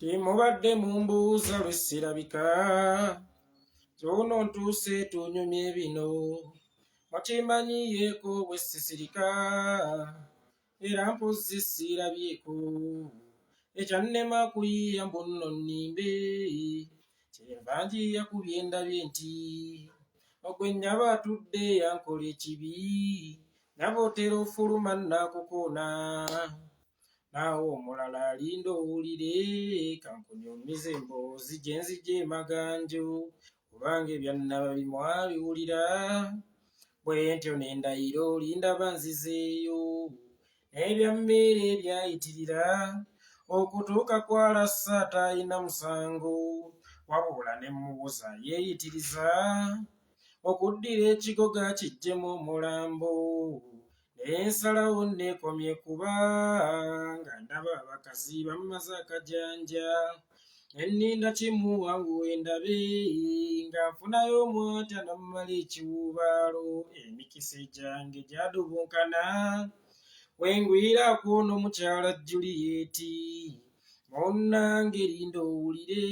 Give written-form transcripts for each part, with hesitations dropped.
Timubadde mumbuuza lwe sirabika, ky'ono ntuuse tunyumye bino, mukimanyiyeeko bwe sisirika, era mpozzi sirabyeko, ekyannema kuyiiya mbu nno nnimbe, kyenva njiiya ku bye ndabye nti, ogwe nnyaba atudde yankola ekibi, nabootera ofuluma nnakukoona, naawe omulala alinda owulire, kankunyumize emboozi gye nzija emaganjo, kubanga ebyannaba bimwabiwulira, bwe ntyo n'endahiro lindaba nzizeeyo, n'ebyammeere ebyayitirira, okutuuka kwalassa atayina musango, wabula ne mubuza yeeyitiriza, okuddira ekigoga kijjemu omulambo, ensalawo neekomye kubanga ndaba abakazi bammaze akajanja, enninda kimuwanguwe ndabe nga nfunayo omwata nammala ekiwuubaalo, emikisa gyange gyadubunkana, wengwiraako n'omukyala Julieti, munnange linda owulire,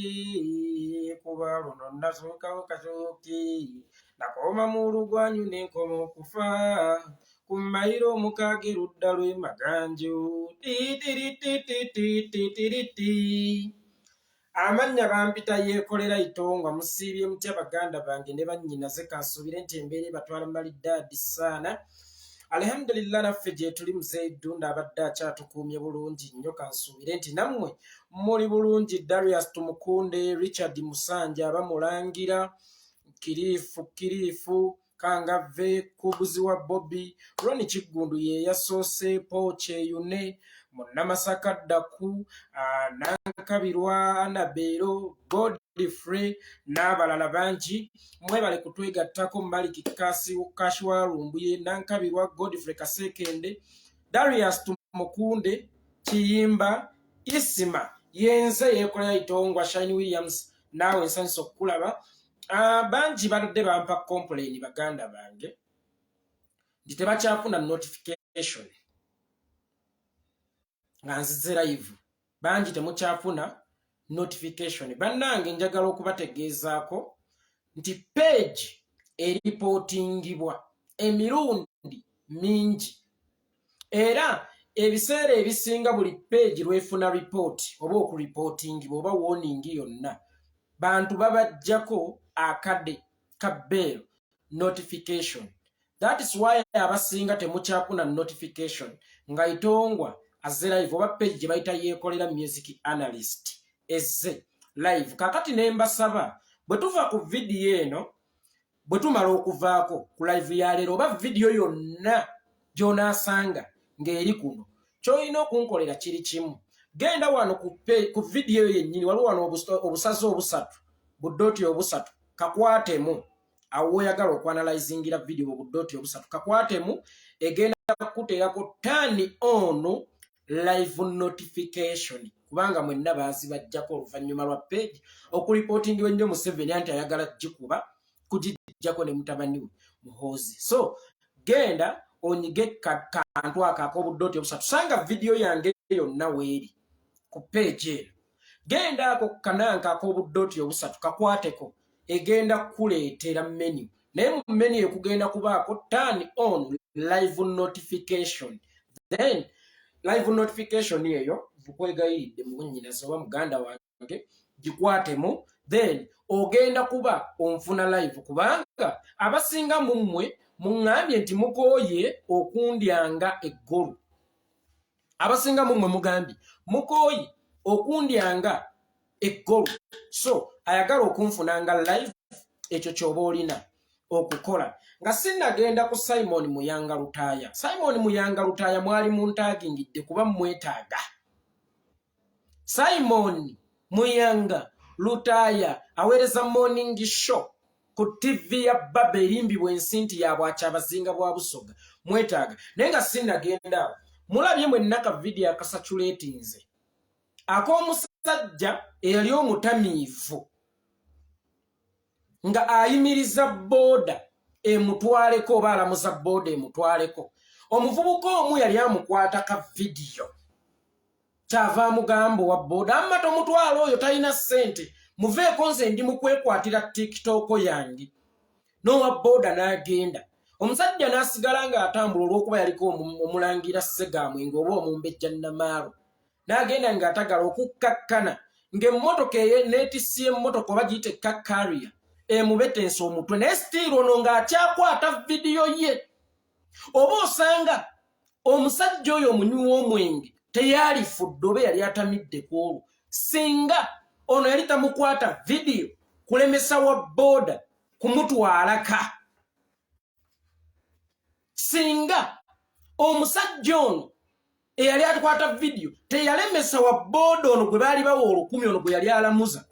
kuba luno nasookawo katooke, nakoma mu lugwanyu n'enkoma okufa, ku mayiro omukaaga erudda lw'emaganjo. Amannya bampita Yekolera Itongwa, musiibye mutya baganda bange ne bannyinaze, kansuubire nti embeera ebatwala mbaliddaadi saana. Alhamdulillah naffe gye tuli Mzee Dunda abadde akyatukuumye bulungi nnyo, kansuubire nti nammwe muli bulungi. Darius Tumukunde, Richard Musanja abamulangira, Kiriifu Kangave, Kubuzi wa Bobby, Roni Kiggundu ye yasoose, Paul Kyeyune, Munnamasaka Ddaku, Nankabirwa Anabeero, Godfrey n'abalala bangi. Mwebale kutwegattako Maliki Kashwarumbuye, Nankabirwa Godfrey Kasekende, Darius Tumukunde, Kiyimba, Isima, Yenze Yekolera Itongwa, Shine Williams, naawe nsanyusa okukulaba. Bangi badde bampa complain baganda bange nti tebakyafuna notification nga nzize live, bangi temukyafuna notification. Bannange njagala okubategeezaako nti page eripotingibwa emirundi mingi, era ebiseera ebisinga buli page lwefuna report oba okuripotingibwa oba warning yonna, bantu babajjako akade kabeero notification. That is why abasinga temukyafuna notification nga Itongwa azze live oba page gye bayita Yekolera music analyst ezze live. Kakati ne mbasaba bwe tuva ku video eno, bwe tumala okuvaako ku live ya leero oba video yonna gy'onaasanga ng'eri kuno, ky'olina okunkolera kiri kimu. Genda wano ku video yennyini, waliwo wano obusaze obusatu, buddooti obusatu, kakwatemu. Awo oyagala okwanalizingira video buddooti obusatu, kakwatemu, egenda kukuteerako turn on live notification, kubanga mwenna baazibajjako oluvannyuma lwa page okuripotingibwa ennyo Museveni anti ayagala gikuba kugijjako ne mutabani we Muhoozi. So genda onyige kantu akaako buddooti obusatu, sanga video yange yonna weeri ku page eno. Genda ako kananka ak'obuddooti obusatu kakwateko, egenda kukuleetera menu, naye mu menu ekugenda kubaako turn on live notification. Then live notification eyo nkwegayiridde munnyinaze oba muganda wange gikwatemu, then ogenda kuba onfuna live, kubanga abasinga mu mmwe muŋŋambye nti mukooye okundyanga eggulu. Abasinga mu mmwe mugambye mukooye okundyanga eggulu, so ayagala okunfunanga live. Ekyo ky'oba olina okukola. Nga sinnagenda ku Simon Muyanga Lutaaya. Simon Muyanga Lutaaya mwali muntaagingidde kuba mwetaaga. Simon Muyanga Lutaaya aweereza morning show ku TV ya Baba erimbibwa ensi nti yabwaki abazinga bwa Busoga, mwetaaga. Naye nga sinnagenda awo, mulabye mwenna ka video akasatulatinze ak'omusajja eyali omutamiivu nga ayimiriza booda emutwaleko oba alamuza booda emutwaleko. Omuvubuka omu yali amukwata ka video kyava mugambo wa boda amma tomutwala oyo talina ssente muveeko nze ndi mukwekwatira TikTok yange n'owa boda n'agenda omusajja n'asigala ng'atambula olw'okuba yaliko omulangira Ssegamwenge oba omumbejja Namaalo n'agenda ng'atagala okukkakkana ng'emmotoka neetissi emmotoka oba giyite kakkariya emubetensa omutwe naye sitiiri ono ng'akyakwata vidiyo ye oba osanga omusajja oyo omunywi w'omwenge teyalifudde oba yali atamiddeko olwo singa ono yali tamukwata vidiyo kulemesa wa boda kumutwalaka singa omusajja ono eyali atukwata vidiyo teyalemesa wa boda ono gwe baali bawa olukumi ono gwe yali alamuza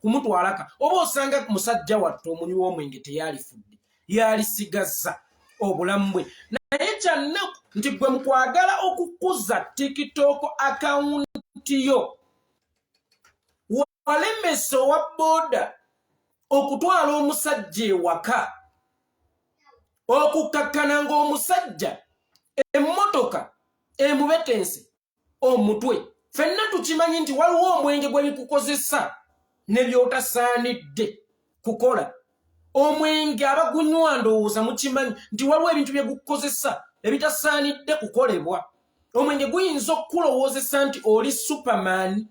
kumutwalaka oba osanga musajja wattu omunywi w'omwenge teyalifudde yalisigaza obulamu bwe naye kyannaku nti gwe mukwagala okukuza TikTok akawunti yo walemesa owa boda okutwala omusajja ewaka okukkakkana ng'omusajja emmotoka emubetense omutwe ffenna tukimanyi nti waliwo omwenge gwe bikukozesa ne by'otasaanidde kukola omwenge abagunywa ndowooza mukimanyi nti waliwo ebintu bye gukozesa ebitasaanidde kukolebwa omwenge guyinza okukulowoozesa nti oli Superman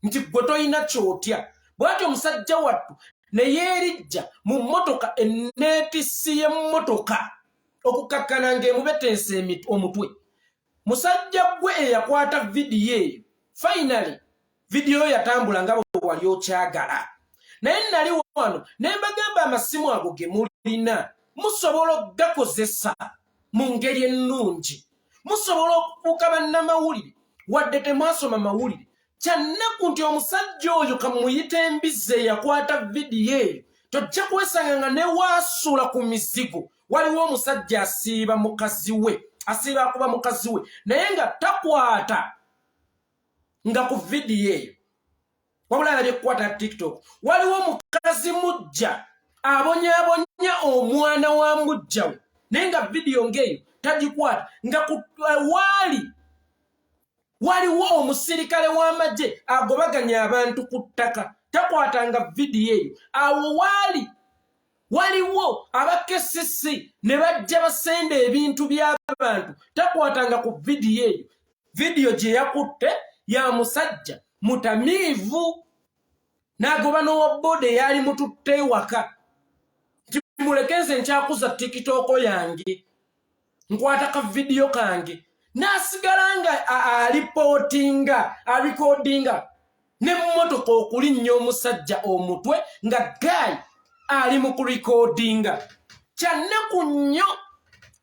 nti gwe toyina kyotya bw'ati omusajja wattu ne yeerijja mu mmotoka enneetissi y'emmotoka okukkakkana ng'emubetense omutwe musajja gwe eyakwata vidiyo eyo finally vidiyo yatambula nga bwe wali okyagala naye nali wano ne mbagamba amasimu ago ge mulina musobola okugakozesa mu ngeri ennungi musobola okubuuka bannamawulire wadde temwasoma mawulire kyannaku nti omusajja oyo kamuyita embizze eyakwata vidiyo eyo tojja kwesanga nga ne waasula ku mizigo waliwo omusajja asiiba mukazi we asiiba akuba mukazi we naye nga takwata nga ku vidiyo eyo wabula alabye kukwata TikTok waliwo mukazi mujja abonyaabonya omwana wa mujja we naye nga vidiyo ng'eyo tagikwata nga waliwo omusirikale w'amagye agobaganya abantu ku ttaka takwatanga vidiyo eyo awo waliwo abakesisi ne bajja basenda ebintu by'abantu takwatanga ku vidiyo eyo vidiyo gye yakutte ya musajja mutamiivu n'agoba n'owa boda eyali mututte ewaka nti mulekenze nkyakuza TikTok yange nkwata ka vidiyo kange n'asigala nga alikodinga n'emmotoka okulinnya omusajja omutwe nga gayi ali mu kurikodinga kyannaku nnyo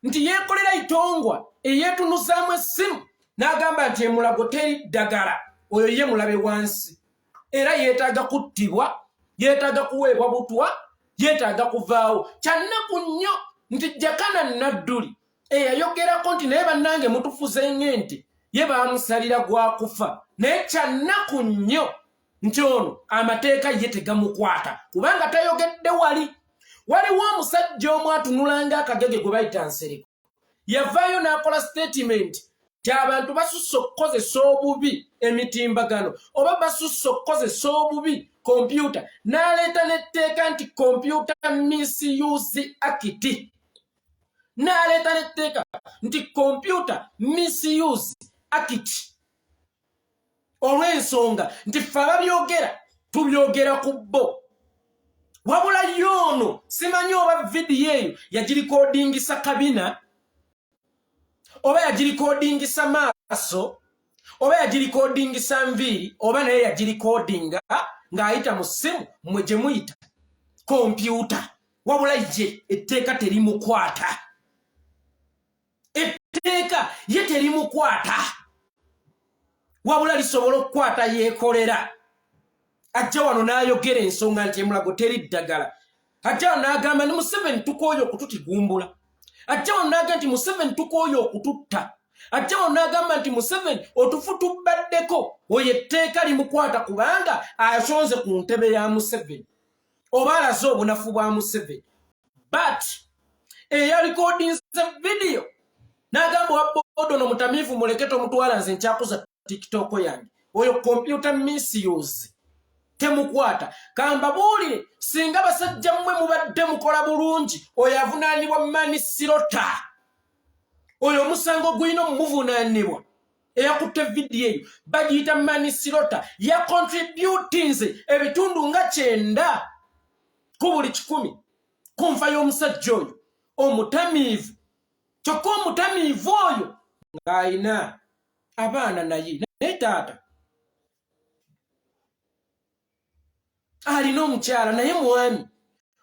nti Yekolera Itongwa eyeetunuzaamu essimu n'agamba nti emulago teri ddagala oyo ye mulabe wansi era yeetaaga kuttibwa yeetaaga kuweebwa butwa yeetaaga kuvaawo kyannaku nnyo nti Jakana Nadduli eyayogerako nti naye bannange mutufuze ng'ente ye baamusalira gwa kufa naye kyannaku nnyo nti ono amateeka ye tegamukwata kubanga tayogedde waliwo omusajja omu atunulanga akagege gwe bayita Nsereko yavaayo n'akola statement nti abantu basusse okukozesa obubi emitimbagano oba basusse okukozesa obubi kompyuta n'aleeta n'etteeka nti Computer Misuse Act n'aleeta n'etteeka nti Computer Misuse Act olw'ensonga nti ffe ababyogera tubyogera ku bo wabula y'ono simanyi oba vidiyo eyo yagirikodingisa kabina oba yagirikodingisa maaso oba yagirikodingisa nviiri oba naye yagirikodinga ng'ayita mu ssimu mmwe gye muyita kompyuta wabula ye etteeka terimukwata etteeka ye terimukwata wabula lisobola okukwata Yekolera ajja wano n'ayogera ensonga nti emulago teri ddagala ajja wano n'agamba ni Museveni tukooye okututigumbula ajja wano n'agamba nti Museveni tukooye okututta ajja wano n'agamba nti Museveni otufu tubbaddeko oyo etteeka limukwata kubanga asonze ku ntebe ya Museveni oba alaze obunafu bwa Museveni but eyalikodinze vidiyo n'agamba owa boda ono mutamiivu muleke tomutwala nze nkyakuza TikTok yange oyo computer misuse temukwata kamba bulire singa basajja mmwe mubadde mukola bulungi oyo avunaanibwa mani sirota oyo musango gwino muvunanibwa eyakutte video eyo bagiyita mani sirota ya contributinze ebitundu nga 9 ku buli 100 kunfa y'omusajja oyo omutamiivu kyokka omutamiivu oyo ng'ayina abaana naye taata alina omukyala naye mwami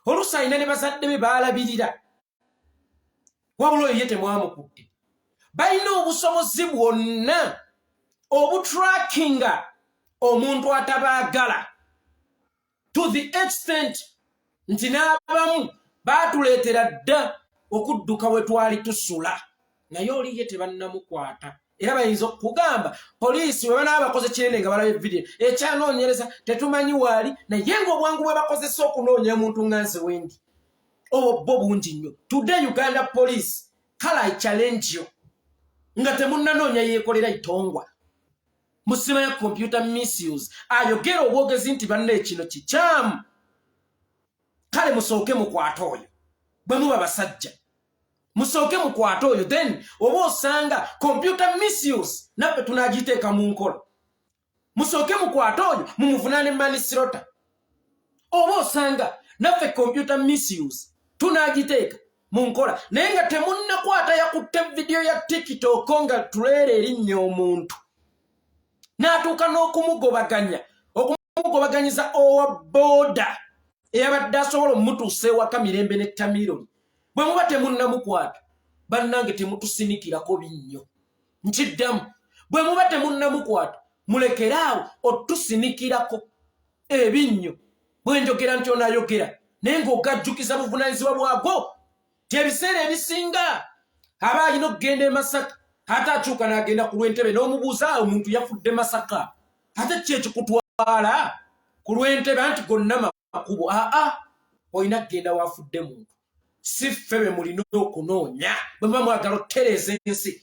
oluusi alina ne bazadde be baalabirira wabula oyo ye temwamukudde balina obusobozi bwonna obutrackinga omuntu atabaagala to the extent nti n'abamu baatuleetera dda okudduka we twali tusula naye oli ye tebannamukwata era bayinza okugamba poliisi bwe banaaba bakoze kinene nga balaba evidiyo ekyanoonyereza tetumanyi waali naye ng'obwangu bwe bakozesa okunoonya muntu nga nze wendi obwo bwo bungi nnyo today Uganda police kala I challenge you nga temunnanoonya Yekolera Itongwa musima ya computer misuse ayogera obwogezi nti banne kino kikyamu kale musooke mukwata oyo bwe muba basajja musooke mukwata oyo then oba osanga computer misuse naffe tunagiteeka mu nkola musooke mukwata oyo mumuvunaane mani sirota oba osanga naffe computer misuse tunagiteeka mu nkola naye nga temunnakwata yakutte video ya TikTok nga tuleera erinnya omuntu n'atuuka n'okumugobaganyiza owa boda eyabadde asobola omutuusa ewaka mirembe n'ettamiro bwe muba temunnamukwata bannange temutusinikirako binnyo nkiddamu bwe muba temunnamukwata mulekeraawo otusinikirako ebinnyo bwe njogera nti onayogera naye ng'ogajjukiza buvunaanyizibwa bwagwo ebiseera ebisinga aba alina okugenda e Masaka ate akyuka n'agenda ku Lwentebe n'omubuuza omuntu yafudde Masaka ate ki ekikutwala ku Lwentebe anti gonna makubo olina kugenda wafudde muntu si ffe be mulina okunoonya bwe muba mwagala okutereeza ensi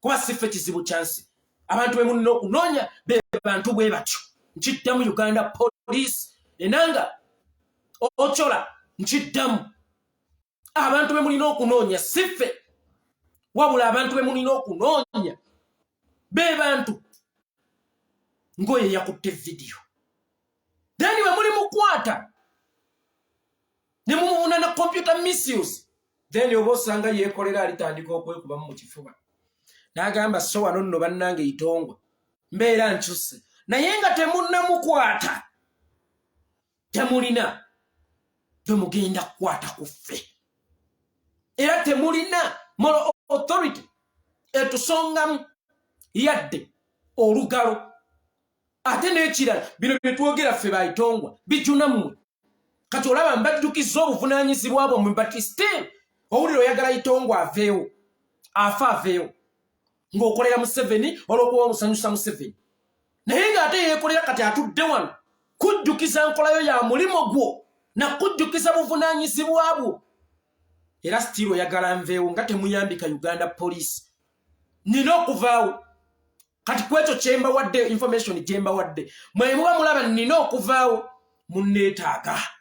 kuba si ffe kizibu kyansi abantu be mulina okunoonya be bantu bwe batyo nkiddamu Uganda police enanga ochola nkiddamu abantu be mulina okunoonya si ffe wabula abantu be mulina okunoonya be bantu ngoye yakutte video then we muli mukwata ne mumuna na computer misuse then oba osanga Yekolera alitandika okwekubamu mu kifuba n'agamba so wano nno bannange Itongwa mbeera nkyuse naye nga temunnamukwata temulina temugenda kukwata ku ffe era temulina moral authority etusongamu yadde olugalo ate n'ekirala bino bye twogera ffe ba Itongwa bijuna mmwe kati olaba mbaddukiza obuvunaanyizibwa bwo mu batisite owulira oyagala Itongwa aveewo afa aveewo ng'okolera Museveni olw'okuba omusanyusa Museveni naye ng'ate Yekolera kati atudde wano kujjukiza nkolayo ya mulimo gwo na kujjukiza buvunaanyizibwa bwo era sitiri oyagala nveewo nga temuyambika Uganda police nina okuvaawo kati kwekyo kyemba wadde information gyemba wadde mwe muba mulaba nina okuvaawo munneetaaga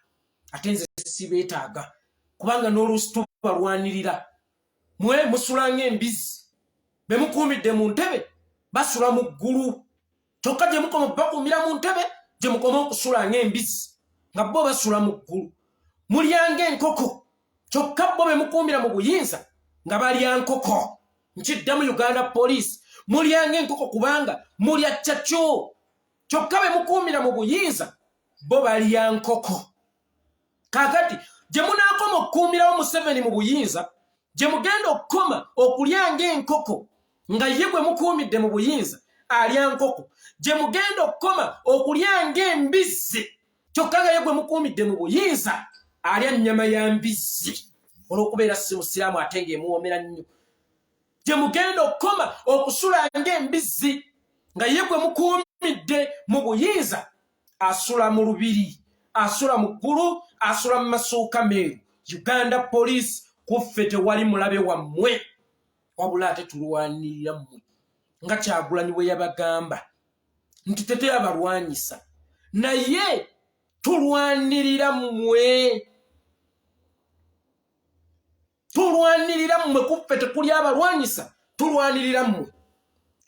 ate nze sibeetaaga kubanga n'oluusi tubalwanirira mwe musula ng'embizi be mukuumidde mu ntebe basula mu ggulu kyokka gye mukoma bakuumira mu ntebe gye mukoma okusula ng'embizi nga bo basula mu ggulu mulya ng'enkoko kyokka bo be mukuumira mu buyinza nga balya nkoko nkiddamu Uganda police mulya ng'enkoko kubanga mulya kyakyo kyokka be mukuumira mu buyinza bo balya nkoko kakati gye munaakoma okukuumirawo Museveni mu buyinza gye mugenda okukoma okulya ng'enkoko nga ye gwe mukuumidde mu buyinza alya nkoko gye mugenda okukoma okulya ng'embizzi kyokka nga ye gwe mukuumidde mu buyinza alya nnyama ya mbizzi olw'okubeera si musiraamu ate ng'emuwoomera nnyo gye mugenda okukoma okusula ng'embizzi nga ye gwe mukuumidde mu buyinza asula mu lubiri asula mu ggulu asula mu masuuka meeru Uganda police kuffe tewali mulabe wammwe wabula ate tulwanirira mmwe nga Kyagulanyi bwe yabagamba nti tetuyabalwanyisa naye tulwanirira mmwe kuffe tekuli abalwanyisa tulwanirira mmwe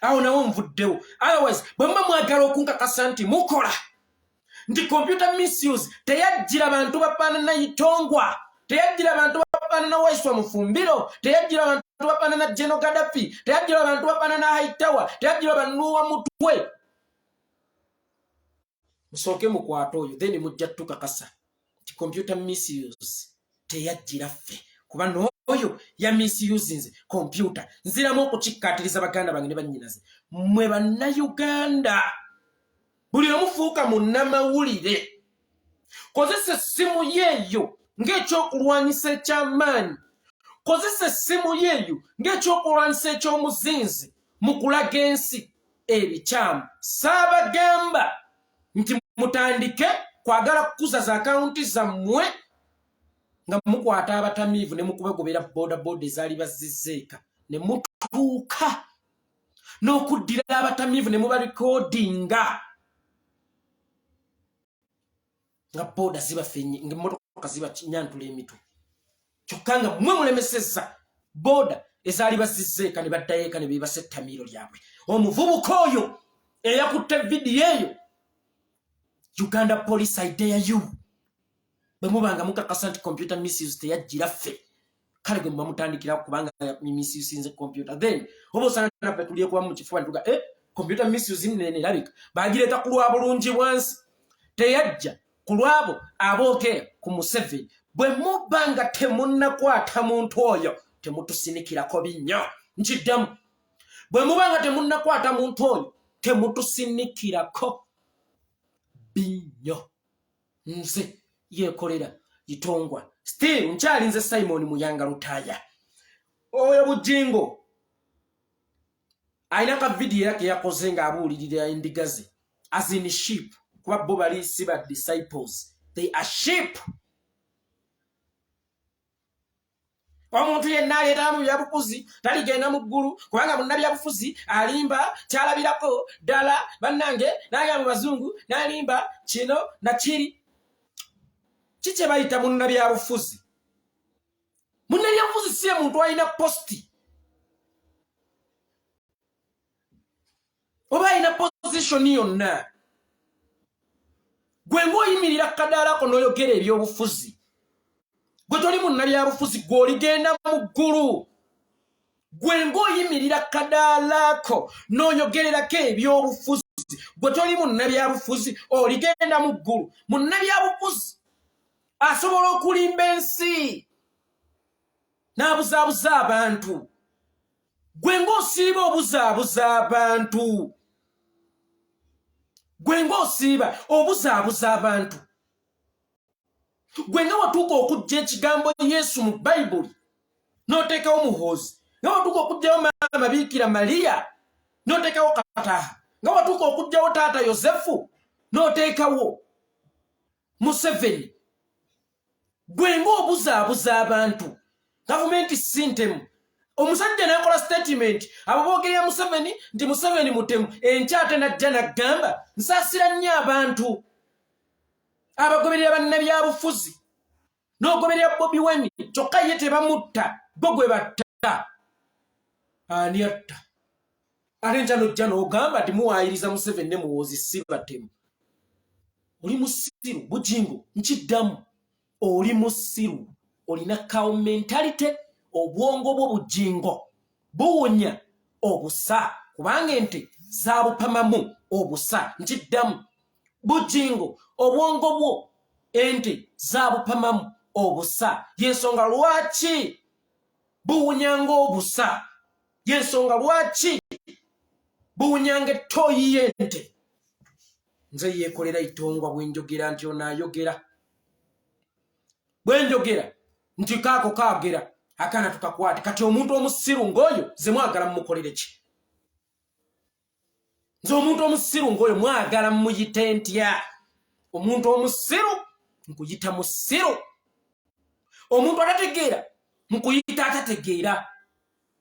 awo nawo nvuddewo otherwise bwe muba mwagala okunkakasa nti mukola nti computer misuse teyajjira bantu bafaanana Itongwa teyajjira abantu bafaanana Waiswa Mufumbiro teyajjira abantu bafaanana General Gaddafi teyajjira abantu bafaanana Haitawa teyajjira bantu wa mutwe musooke mukwata oyo then mujja tukakasa nti computer misuse teyajjira ffe kuba n'oyo ya misuse nze computer nziramu okukikkaatiriza baganda bange ne bannyinaze mmwe bannayuganda buli omufuuka munnamawulire kozesa essimu yeeyo ng'ekyokulwanyisa eky'amaanyi kozesa essimu yeeyo ng'ekyokulwanyisa eky'omuzinzi mu kulaga ensi ebikyamu saabagamba nti mutandike kwagala kukuza za akawunti zammwe nga mukwata abatamiivu ne mukubagobera bodaboda ezaali bazizzeeka ne mutuuka n'okuddira abatamiivu ne mubarikoodinga nga boda zibafenye nga emmotoka ziba nyantula emitwe kyokka nga mmwe mulemesezza boda ezaali bazizzeeka ne baddayo eka ne beebasa ettamiiro lyabwe omuvubuka oyo eyakutte vidiyo eyo Uganda Police I dare you bwe mubanga mukakasa nti computer misuse teyajjira ffe kale gwe mutandikira kubanga misuse nze computer then oba osanga naffe tuliye kuba mu kifuba ntuga computer misuse nene erabika bagireeta ku lwa bulungi bwansi teyajja ku lwabo abookera ku Museveni bwe mubanga temunnakwata muntu oyo temutusinikirako binnyo nkiddamu bwe mubanga temunnakwata muntu oyo temutusinikirako binnyo nze Yekolera Itongwa still nkyali nze Simon Muyanga Lutaya oyo Bujingo ayina ka video yake yakoze nga abuulirira endiga ze as in sheep kuba bo bali siba disciples they are sheep omuntu yenna aleeta mu byabufuzi taligenda mu ggulu kubanga munnabyabufuzi alimba kyalabirako ddala bannange n'agamba mu bazungu n'alimba kino na kiri kikye bayita munnabyabufuzi munnabyabufuzi si muntu alina posti oba alina position yonna gwe ng'oyimirira kadaalako n'oyogera ebyobufuzi gwe toli munnabyabufuzi gwe oligenda mu ggulu gwe ng'oyimirira kadaalako n'oyogererako ebyobufuzi gwe toli munnabyabufuzi oligenda mu ggulu munnabyabufuzi asobola okulimba ensi n'abuzaabuza abantu gwe ng'osiiba obuzaabuza abantu gwe ng'osiiba obuzaabuza abantu gwe nga watuuka okujja ekigambo Yesu mu Bayibuli n'oteekawo muhoozi nga watuuka okujjayo maama Biikira Maliya n'oteekawo Kataha nga watuuka okujjawo taata Yosefu n'oteekawo Museveni gwe ng'obuzaabuza abantu gavumenti si ntemu omusajja n'akola statement abo boogerera Museveni nti Museveni mutemu enkyate najja n'agamba nsaasira nnyo abantu abagoberera bannabyabufuzi n'ogoberera Bobi Wine kyokka ye tebamutta bo gwe batta ani atta ate nkya n'ojja n'ogamba nti muwaayiriza Museveni ne muwoozi si batemu oli musiru Bujingo nkiddamu oli musiru olina cow mentality obwongo bwo Bujingo buwunya obusa kubanga ente zaabupamamu obusa nkiddamu Bujingo obwongo bwo ente zaabupamamu obusa yensonga lwaki buwunyanga obusa yensonga lwaki buwunyanga ettooyi y'ente nze Yekolera Itongwa bwenjogera nti onaayogera bwenjogera nti kaako kaagera akana tukakwate kati omuntu omusiru ng'oyo ze mwagala mumukolere ki nze omuntu omusiru ng'oyo mwagala mumuyite ntya omuntu omusiru nkuyita musiru omuntu atategeera mukuyita atategeera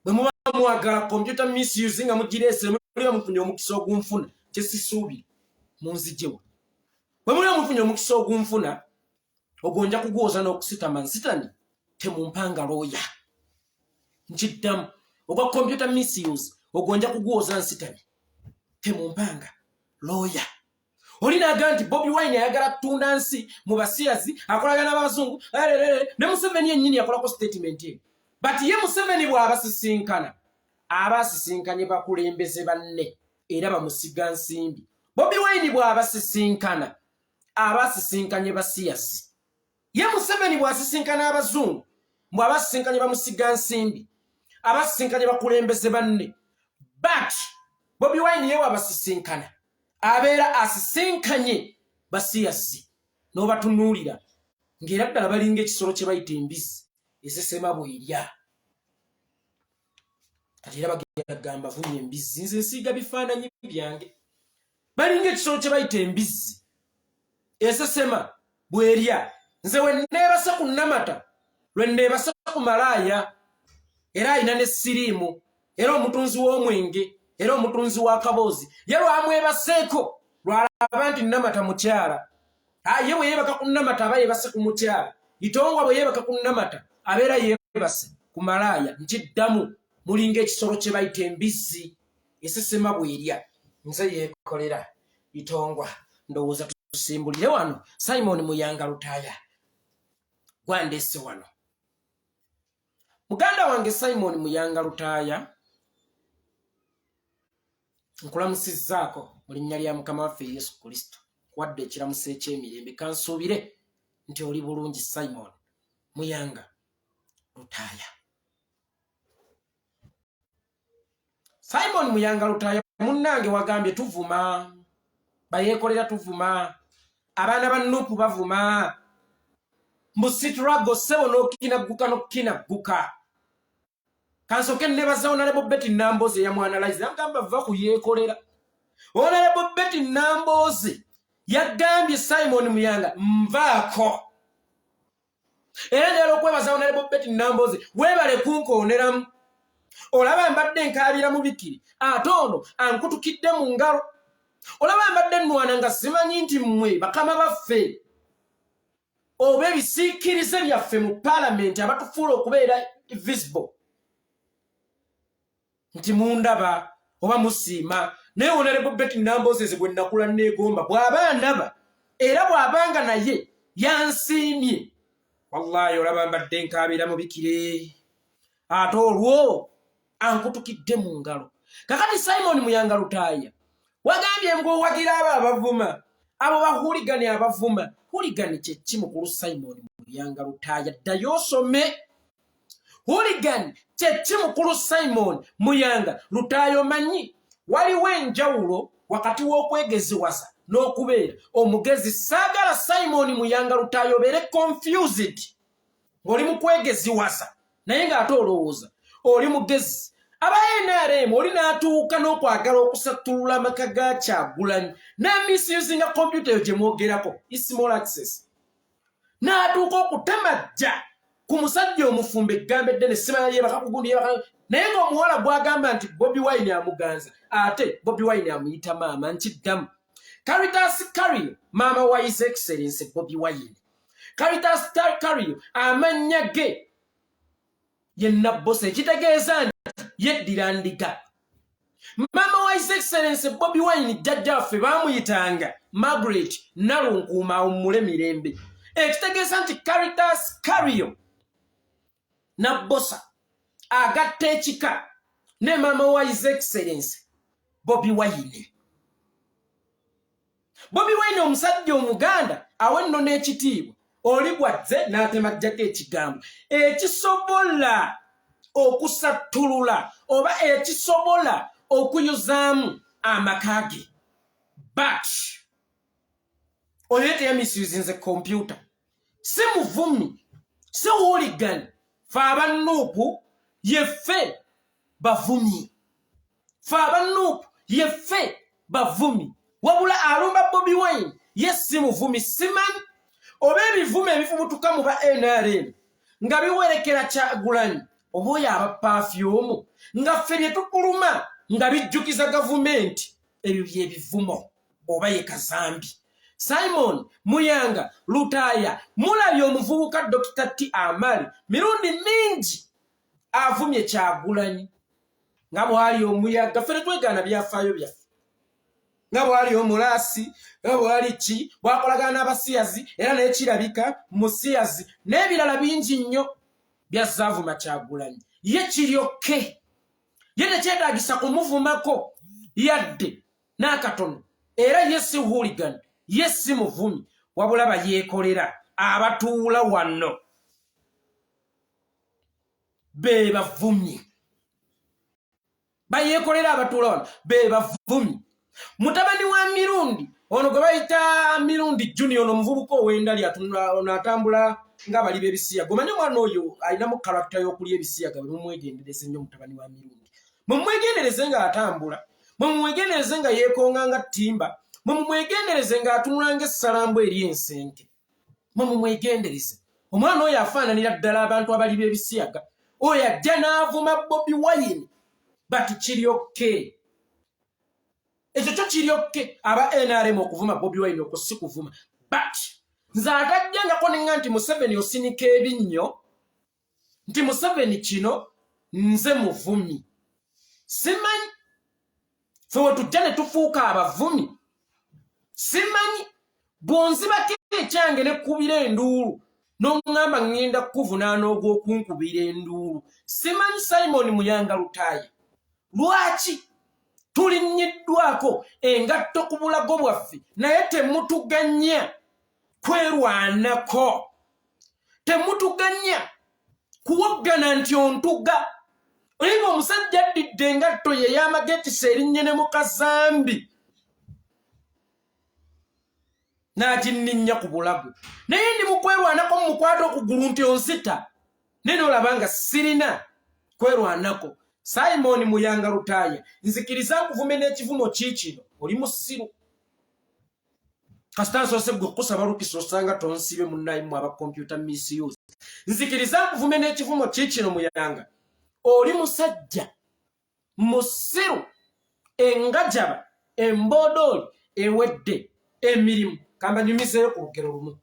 bwe muba mwagala computer misuse nga mugireese muli omufunye omukisa ogunfuna kyesisuubira munzijewa bwe muli omufunye omukisa ogunfuna ogonja kugwoza n'okusitama nsitani temumpanga looya nkiddamu ogwa computer misuse ogonja kugwoza nsitani temumpanga looya olina agamba nti Bobi Wine ayagala kutunda nsi mu basiyazi akolagana n'abazungu ne Museveni yennyini yakolako statement ye but ye Museveni bw'abasisinkana abasisinkanye bakulembeze banne era bamusiga nsimbi Bobi Wine bw'abasisinkana abasisinkanye basiyazi ye Museveni bw'asisinkana abazungu bw'abasisinkanye bamusiga nsimbi abasisinkanye bakulembeze banne but Bobi Wine ye wabasisinkana abeera asisinkanye basiyazi n'obatunuulira ng'era ddala balinga ekisolo kye bayita embizzi esesema bw'erya kati era bagamba vumya embizzi nze nsiiga bifaananyi byange balinga ekisolo kye bayita embizzi esesema bw'erya nze we neebasa ku nnamata lwe neebasa ku malaaya era alina ne siriimu era omutunzi w'omwenge era omutunzi wa kaboozi ye lwamwebaseeko lwalaba nti nnamata mukyala ye bwe yeebaka ku nnamata aba yeebase ku mukyala Itongwa bwe yeebaka ku nnamata abeera yeebase ku malaaya nkiddamu mulinga ekisolo kye bayita embizzi esesema bw'erya nze Yekolera Itongwa ndowooza tusimbulire wano Simon Muyanga Lutaaya gwandeese wano muganda wange Simon Muyanga Lutaaya nkulamusizzaako mu linnya lya Mukama waffe Yesu Kristo wadde ekiramuso eky'emirembe kansuubire nti oli bulungi Simon Muyanga Lutaaya. Simon Muyanga Lutaaya munnange wagambye tuvuma bayeekolera tuvuma abaana ba Nuupu bavuma mbusitulago sebo n'okinagguka n'okinagguka kansoke nebaza Hon Betty Nambooze yamwanalize agamba va ku Yekolera Hon Betty Nambooze yagambye Simon Muyanga nvaako era leero okwebaza Hon Betty Nambooze weebale kunkooneramu olaba mbadde nkaabira mu bikiri ate ono ankutukidde mu ngalo olaba mbadde nnwana nga simanyi nti mmwe bakama baffe oba ebisiikirize byaffe mu paalamenti abatufuula okubeera visible nti mundaba oba musiima naye Hon Betty Nambooze gwe nnakula neegomba bw'aba ndaba era bw'abanga naye yansiimye wallahi olaba mbadde nkaabira mu bikire ate olwo ankutukidde mu ngalo kakati Simon Muyanga Lutaaya wagambye ng'owagira abo abavuma abo bahuligani abavuma huligani kye ki mukulu Simon Muyanga Lutaaya ddayo osome huligani kye ki mukulu Simon Muyanga Lutaaya omanyi waliwo enjawulo wakati w'okwegeziwasa n'okubeera omugezi saagala Simon Muyanga Lutaaya obeere confused ng'oli mu kwegeziwasa naye ng'ate olowooza oli mugezi aba NRM oli n'atuuka n'okwagala okusattulula amaka ga Kyagulanyi n'amisuzinga kompyuta eyo gye mwogerako small access n'atuuka okutamajja ku musajja omufumbe eggambo eddene simanya yeebaka kugundi yeebaka naye ng'omuwala gwagamba nti Bobi Wine amuganza ate Bobi Wine amuyita maama nkiddamu Caritas Kario maama wa His Excellency Bobi Wine Caritas Kario amannya ge ye Nabbose ekitegeeza nti yeddira ndiga maama wa His Excellency Bobi Wine jjajjaffe baamuyitanga Margaret Nalunkuuma awummule mirembe ekitegeeza nti Caritas Kario Nabbosa agatta ekika ne maama wa His Excellency Bobi Wine. Bobi Wine omusajja omuganda awenno n'ekitiibwa oli gwadze n'atemajjako ekigambo ekisobola okusattulula oba ekisobola okuyuzaamu amaka ge but oyo teyamisuzinze kompyuta si muvumi si hooligan fe abannuupu yeffe bavumi fe abannuupu yeffe bavumi wabula alumba Bobi Wine ye si muvumi simanyi oba ebivume ebifumutuka mu ba NRM nga biwerekera Kyagulanyi oba oyo aba pafyumu nga ffe bye tukuluma nga bijjukiza gavumenti ebyo byebivumo oba ye kazambi. Simon Muyanga Lutaya mulabye omuvubuka Dr. T. Amali mirundi mingi avumye Kyagulanyi nga bwali omuyaga fere twegana byafaayo byaffe nga bwali omulasi nga bwali ki bwakolagana n'abasiyazi era n'ekirabika musiyazi n'ebirala bingi nnyo byazaavuma Kyagulanyi ye kiryokke ye tekyetaagisa kumuvumako yadde n'akatono era ye si hooligan ye si muvumi wabula bayeekolera abatuula wano be bavumye bayeekolera abatuula wano be bavumye. Mutabani wa Mirundi ono gwe bayita Mirundi Junior ono muvubuka ow'endali atambula nga bali b'ebisiyaga omanyi omwana oyo alinamu karakita y'okulya ebisiyaga bwe mumwegendereze nnyo mutabani wa Mirundi mumwegendereze nga atambula mumwegendereze nga yeekonga nga ttimba mumwegendereze nga atunula ng'essalambu eri ensenke mumwegendereze omwana oyo afaananira ddala abantu abali b'ebisiyaga oyo ajja n'avuma Bobi Wine bati kiryokke ekyo kyo kiryokke aba NRM okuvuma Bobi Wine okwo si kuvuma but nze atajjangako ninga nti Museveni osinika ebinnyo nti Museveni kino nze muvumi simanyi fe we tujja ne tufuuka abavumi simanyi bw'onzibako ekyange nekkubira enduulu n'oŋŋamba ŋŋenda kukuvunaana ogw'okunkubira enduulu simanyi Simon Muyanga Lutaya lwaki tulinnyiddwako engatto ku bulago bwaffe naye temutuganya kwerwanako temutuganya kuwoggana nti ontuga oliba omusajja addidde engatto ye y'amagetisa erinnya ne mu kazambi n'aginninnya ku bulago naye ndi mu kwerwanako mu mukwata okugulu nti onsita naye n'olaba nga sirina kwerwanako. Simon Muyanga Lutaya nzikiriza nkuvume n'ekivumo kiikino oli musiru kasita nsoose gwe kusaba lukisa osanga tonsibe munnayi mu aba computer misuse nzikiriza nkuvume n'ekivumo kiikino Muyanga oli musajja musiru engajaba embodooli ewedde emirimu kamba nyumizeeyo ku lugero lumu.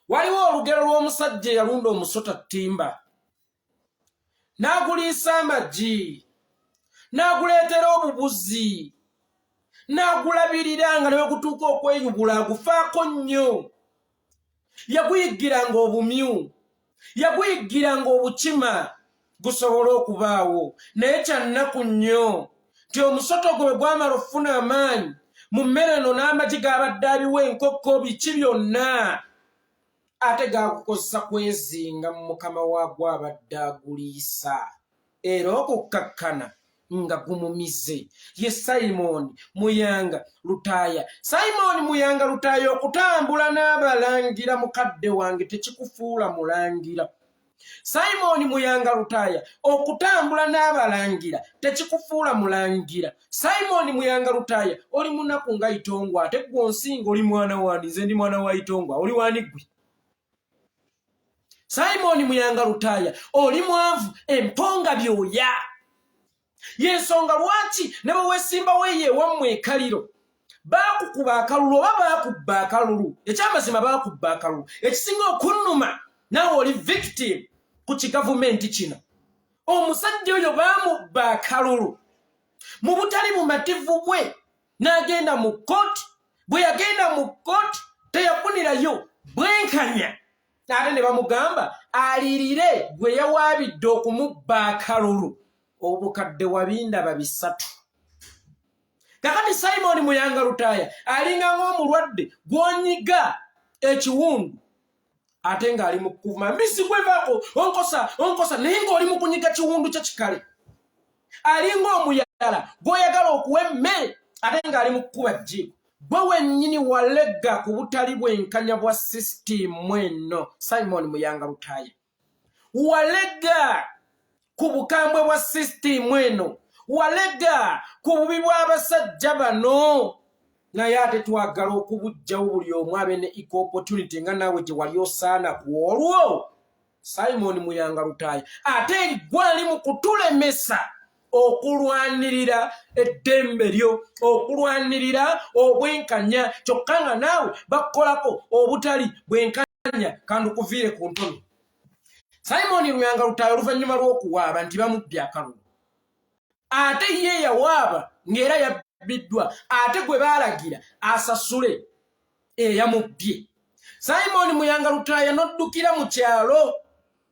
Waliwo olugero lw'omusajja eyalunda omusota ttimba n'aguliisa amagi n'aguleetera obubuzi n'agulabirira nga ne gutuuka okweyubula agufaako nnyo yaguyiggiranga obumyu yaguyiggiranga obukima gusobole okubaawo naye kyannaku nnyo nti omusota ogwo bwe gwamala okufuna amaanyi mu mmere eno n'amagi g'abadde abiwa enkoko biki byonna ate gakukozesa kwezinga mu mukama waagwo abadde aguliisa era okukkakkana nga gumumize ye Simon Muyanga Lutaya. Simon Muyanga Lutaya okutambula n'abalangira mukadde wange tekikufuula mulangira. Simon Muyanga Lutaya okutambula n'abalangira tekikufuula mulangira. Simon Muyanga Lutaya oli munaku nga Itongwa ate gwe onsinga oli mwana wani nze ndi mwana wa Itongwa oli wani gwe. Simon Muyanga Lutaya oli mwavu emponga byoya yensonga lwaki ne bwe weesimba weeye wammwe ekaliro baakukuba akalulu oba baakubba akalulu ekyamazima baakubba akalulu ekisinga okunnuma naawe oli victim ku kigavumenti kino omusajja oyo baamubba akalulu mu butali bumativu bwe n'agenda mu kkooti bwe yagenda mu kkooti teyafunirayo bwenkanya ate ne bamugamba alirire gwe yawaabidde okumubba akalulu obukadde wabindaba bisatu. Kakati Simon Muyanga Lutaya alinga ng'omulwadde gw'onyiga ekiwundu ate ng'ali mu kuvuma mbisi gwevaako onkosa naye ng'oli mu kunyiga kiwundu kye kikale alinga omuyala gw'oyagala okuwa emmere ate ng'ali mu kukuba jjiiko bwe wennyini walegga ku butali bwenkanya bwa sisitimu eno. Simon Muyanga Lutaya walegga ku bukambwe bwa sisitimu eno walega ku bubi bw'abasajja bano naye ate twagala okubujjawo buli omu abe ne equal opportunity nga naawe gye wali osaana ku olwo. Simon Muyanga Lutaya ate gwali mu kutulemesa okulwanirira eddembe lyo, okulwanirira obwenkanya, kyokka nga naawe bakolako obutali bwenkanya kandi okuviire ku ntomi. Simon Luyanga Lutaaya oluvannyuma lw'okuwaaba nti bamubbye akalulu, ate ye yawaaba ng'era yabbiddwa, ate gwe baalagira asasule eyamubbye. Simon Muyanga Lutaaya n'oddukira mu kyalo,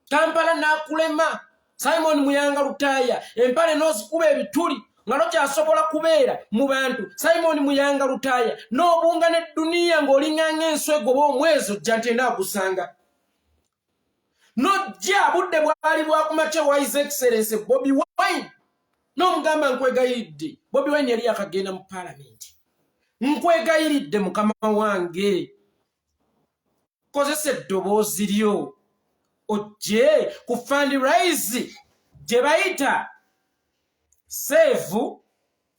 Kampala n'akulema. Simon Muyanga Lutaaya empale n'ozikuba ebituli nga nokyasobola kubeera mu bantu. Simon Muyanga Lutaaya n'obunga n'edduniya ng'olinganga enswego b'omwezi ojja nti enaagusanga. Nojja budde bwali bwakumakya wa His Excellency Bobi Wine n'omugamba nkwegayiridde. Bobi Wine yali akagenda mu Parliament. Nkwegayiridde mukama wange, kozesa eddoboozi lyo ojje ku fundraise gye bayita Save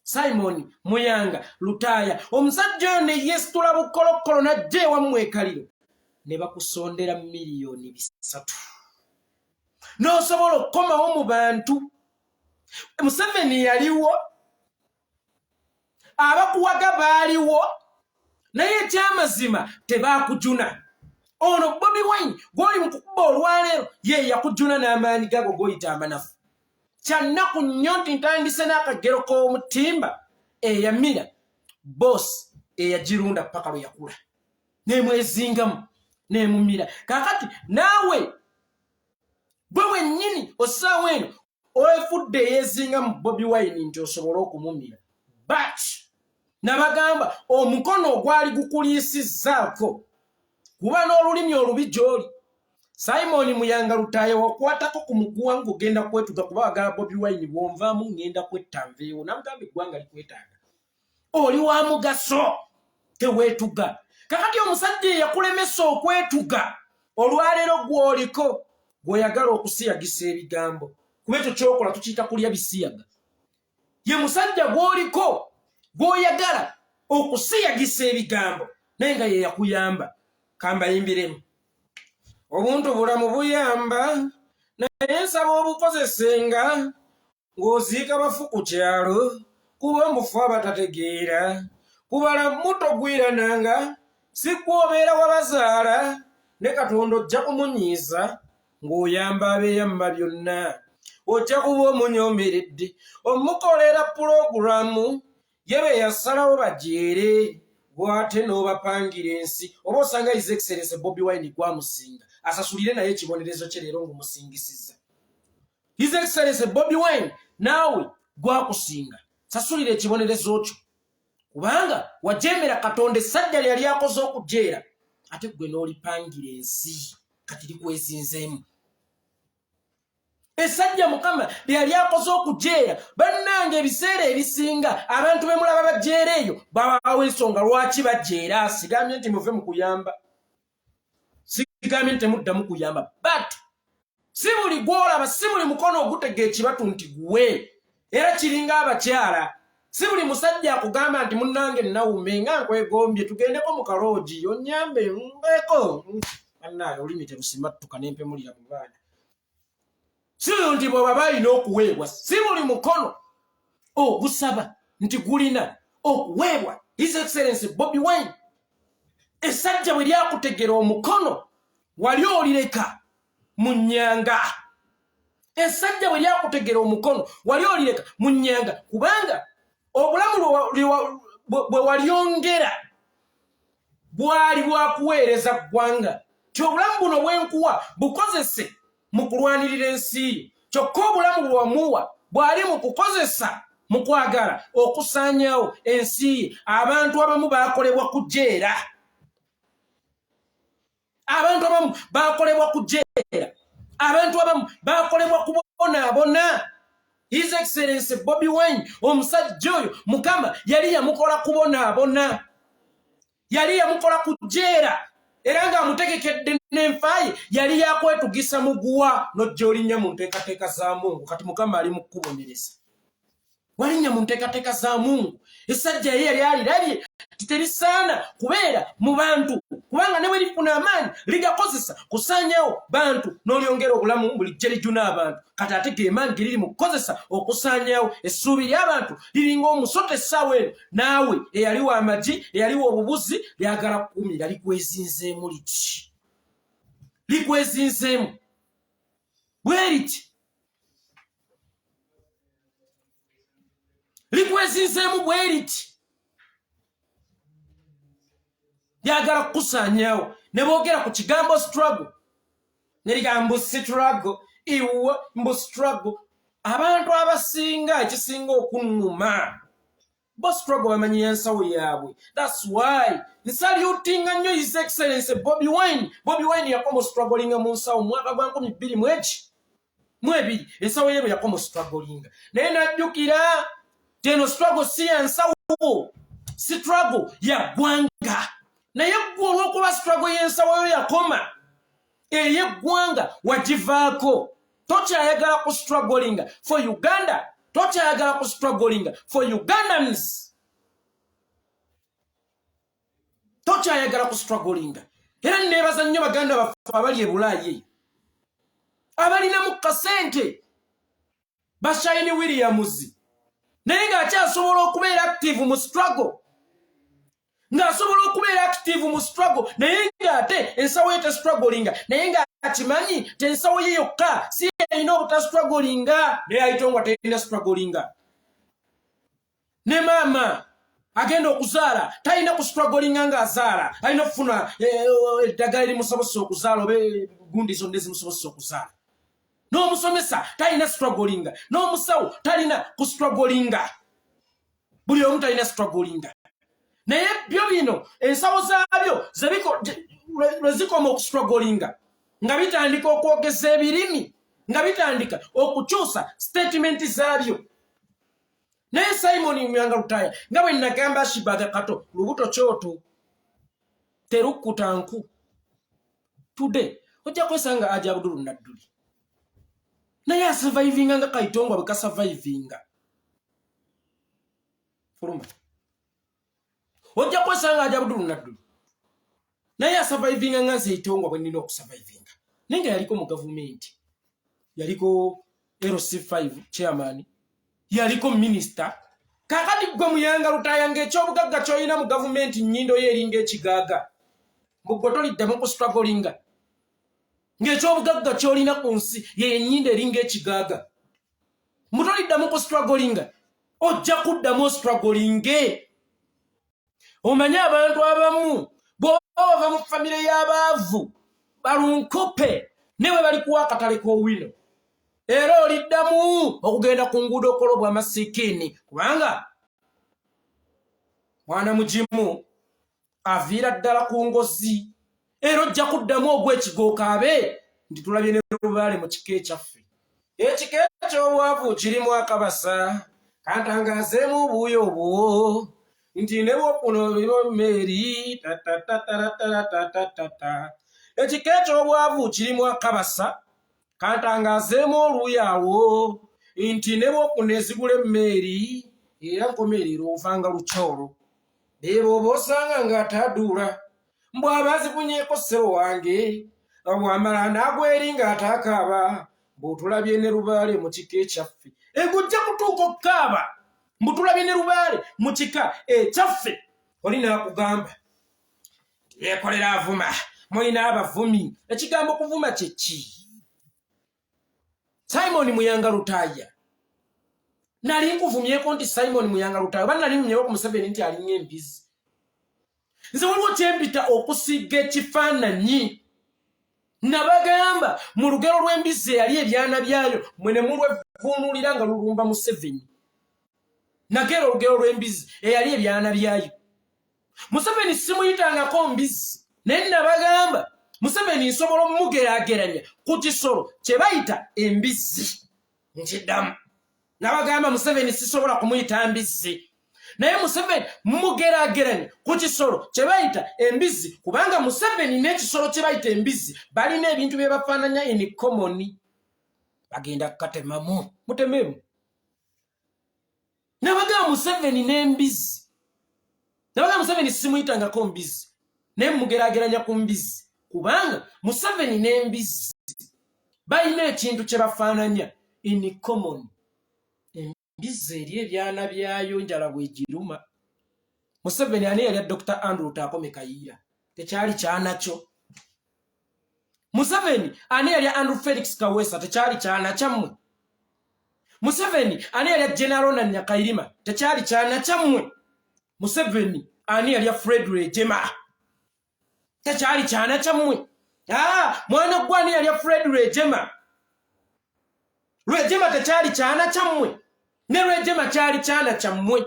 Simon Muyanga Lutaaya. Omusajja oyo ne yeesitula bukolokolo n'ajja ewammwe ekaliro ne bakusondera miliyoni 3 n'osobola okukomawo mu bantu. Museveni yaliwo, abakuwaga baaliwo, naye ekyamazima tebaakujuna. Ono Bobi Wine gw'oli mu kukuba olwaleero ye yakujuna n'amaanyi gago g'oyita amanafu. Kyannaku nnyo nti ntandise n'akagero k'omutimba eyamira boss eyagirunda paka lwe yakula n'emwezingamu n'emumira. Kaakati naawe gwe wennyini ossaawo eno olwefudde eyeezingamu Bobi Wine nti osobola okumumira, but nabagamba omukono ogwali gukuliisizzaako kuba n'olulimi olubi gy'oli. Simon Muyanga Lutaaya wakwatako ku muguwa ng'ogenda kwetuga kuba wagala Bobi Wine bw'onvaamu ngenda kwetta nveewo. Namugamba eggwanga likwetaaga, oli wa mugaso, teweetuga. Kakati omusajja eyakulemesa okwetuga olwaleero gw'oliko gw'oyagala okusiyagisa ebigambo, kuba ekyo kyokola tukiyita kulya bisiyaga. Ye musajja gw'oliko gw'oyagala okusiyagisa ebigambo naye nga ye yakuyamba. Kambayimbiremu. Obuntu bulamu buyamba, naye nsaba obukozesenga ng'oziika bafu ku kyalo, kuba omufu abatategeera, kubala mutogwirananga, si kwobeera wabazaala, ne Katonda ojja kumunyiiza ng'oyamba abeeyamba byonna. Ojja kuba omunyoomeredde, omukolera pulogulamu yebe yasalawo bajeere, gwate n'obapangira ensi. Oba osanga His Excellency Bobi Wine gwamusinga, asasulire naye ekibonerezo kye leero ng'omusingisizza. His Excellency Bobi Wine naawe gwakusinga, sasulire ekibonerezo kyo, kubanga wajemera Katonda essajja lyali akoze okujeera, ate gwe n'olipangira ensi kati likwezinzeemu. Essajja Mukama lyali akoze okujeera, bannange ebiseera ebisinga abantu be mulaba bajeera eyo babaawo ensonga lwaki bajeera. Sigambye nti muve mu kuyamba, sigambye nti temuddamu kuyamba, but si buli gw'olaba, si buli mukono ogutega ekibatu nti guwe. Era kiringa abakyala, si buli musajja akugamba nti munnange nnawume nga nkwegombye tugendeko mu kaloogi onyambe mbeko. Bannange olulimi terusimattuka n'empemulira mu baana. Si nti bw'aba balina okuweebwa, si buli mukono ogusaba nti gulina okuweebwa. His Excellency Bobi Wine, essajja bwe lyakutegera omukono wali olireka mu nnyanga. Essajja bwe lyakutegera omukono wali olireka mu nnyanga, kubanga obulamu bwe walyongera bwali bwakuweereza ggwanga. Ti obulamu buno bwenkuwa bukozese mu kulwanirira ensi, kyokka obulamu bwe wamuwa bwali mu kukozesa mu kwagala okusaanyawo ensi. Abantu abamu baakolebwa kujeera, abantu abamu baakolebwa kujeera, abantu abamu baakolebwa kubonaabona. His Excellency Bobi Wine, omusajja oyo Mukama yali yamukola kubonaabona, yali yamukola kujeera, era ng'amutegekedde n'enfaaye yali yakwetugisa muguwa n'ojja olinnya mu nteekateeka za Mungu. Kati Mukama ali mu kukubonereza, walinnya mu nteekateeka za Mungu. Essajja ye yali alirabye terisaana kubeera mu bantu kubanga ne bwe lifuna amaanyi ligakozesa kusaanyawo bantu n'olyongera obulamu bulijjo lijjuna abantu kati ate ge maanyi ge liri mu kukozesa okusaanyawo essuubi ly'abantu liringa omusota essaawa eno naawe eyaliwo amagi eyaliwo obubuzi lyagala kukumira likwezinzeemu liti likwezinzeemu bwe liti likwezinzeemu bwe liti lyagala kukusaanyawo ne boogera ku kigambo struggle ne ligamba struggle iwe mbu struggle abantu abasinga ekisinga okunnuma bo struggle bamanyi ensawo yaabwe. That's why nsalutinga nnyo His Excellency Bobi Wine yakoma strugglinga mu nsawo mwaka gwa 2022 ensawo ye yakoma strugglinga naye najjukira teno struggle si ya nsawo struggle ya gwanga naye gwe olw'okuba struggle y'ensawo yo yakoma ey'eggwanga wagivaako tokyayagala ku strugglinga for Uganda tokyayagala ku strugglinga for Ugandans tokyayagala ku strugglinga era neebaza nnyo baganda baffe abali e Bulaayi abalina mu kasente Bashayini Williams naye ng'akyasobola okubeera active mu struggle ng'asobola okubeera active mu struggle naye ng'ate ensawo ye testrugglinga naye ng'akimanyi te ensawo ye yokka si erina obutastrugglinga naye Itongwa terina strugglinga ne maama agenda okuzaala talina ku strugglinga ng'azaala alina okufuna eddagala erimusobozesa okuzaala oba gundi zonna ezimusobozesa okuzaala n'omusomesa talina strugglinga n'omusawo talina ku strugglinga buli omu talina strugglinga naye byo bino ensawo zaabyo lwezikoma okustrugglinga nga bitandika okwogeza ebirimi nga bitandika okukyusa statement zaabyo naye Simon Myanga Lutaya nga bwe nagamba Shibaga Kato lubuto kyoto terukkuta nku today ojja kwesanga aja Abdul Nadduli naye asurvivinga nga Kaitongwa bwe kasurvivinga fuluma ojja kwesanga aja Abdul Nadduli naye asurvivinga nga nze Itongwa bwe nina okusurvivinga nenga yaliko mu government yaliko LC5 chairman yaliko minister kakati gwe Myanga Lutaya ng'ekyobugagga ky'olina mu government nnyindo ye eringa ekigaaga mbugwe toliddamu ku strugglinga ng'ekyobugagga ky'olina ku nsi ye ennyindo eringa ekigaaga mutoliddamu ku strugglinga ojja kuddamu strugglinge omanye abantu abamu bw'ova mu famire y'abaavu balunkupe newe bali kuwa akatale k'owino era oliddamu okugenda ku nguudo okolobwa amasikiini kubanga mwana mugimu aviira ddala ku ngozi era ojja kuddamu ogw'ekigookabe nti tulabye ne lubaale mu kika ekyaffe ekika eky'obwavu kirimu akabasa kantangazeemu obuuyo obwo nti ne bwokuno mmeri ekika eky'obwavu kirimu akabasa kantangazeemu oluuyawo nti ne bwokuno ezigula emmeri era nkomerera ovanga lukyolo ebo oba osanga ng'ataduula mbw abazifunyeeko ssebo wange bwamala n'agweri ng'ataakaaba mbw'otulabye ne lubaale mu kika ekyaffe egujja kutuuka okukaaba mbutulabye ne lubaale mu kika ekyaffe oli n'akugamba Yekolera avuma mulina abavumi ekigambo kuvuma kye ki Simon Myanga Lutaya nali nkuvumyeko nti Simon Myanga Lutaya oba nali nnyeko ku Museveni nti alinga embizi nze waliwo kyempita okusiga ekifaananyi nabagamba mu lugero lw'embizi eyali ebyana byayo mwe ne mulwevuunulira nga lulumba Museveni nagera olugero lw'embizi eyali ebyana byayo Museveni simuyitangako mbizi naye nabagamba Museveni nsobola omumugeraageranya ku kisolo kye bayita embizi nkiddamu nabagamba Museveni sisobola kumuyita mbizi naye Museveni mumugeraageranya ku kisolo kye bayita embizi kubanga Museveni n'ekisolo kye bayita embizi balina ebintu bye bafaananya in common bagenda kukatemamu mutememu nabagamba Museveni n'embizi nabagamba Museveni simuyitangako mbizi ne mugerageranya ku mbizzi kubanga Museveni n'embizzi balina ekintu kye bafaananya in common. Embizzi eri ebyana byayo njala bwegiruma. Museveni ani yali Dr. Andrew Takome Kayiira tekyali kyanakyo. Museveni ani yali Andrew Felix Kaweesa tekyali kyanakyammwe. Museveni ani yali General Nanyakairima tekyali kyanakyammwe. Museveni ani yali Fred Rwejema tekyali kyanakyammwe. Mwana gwani yali Fred Rwejema. Rwejema tekyali kyanakyammwe ne Rwejema kyali kyanakyammwe.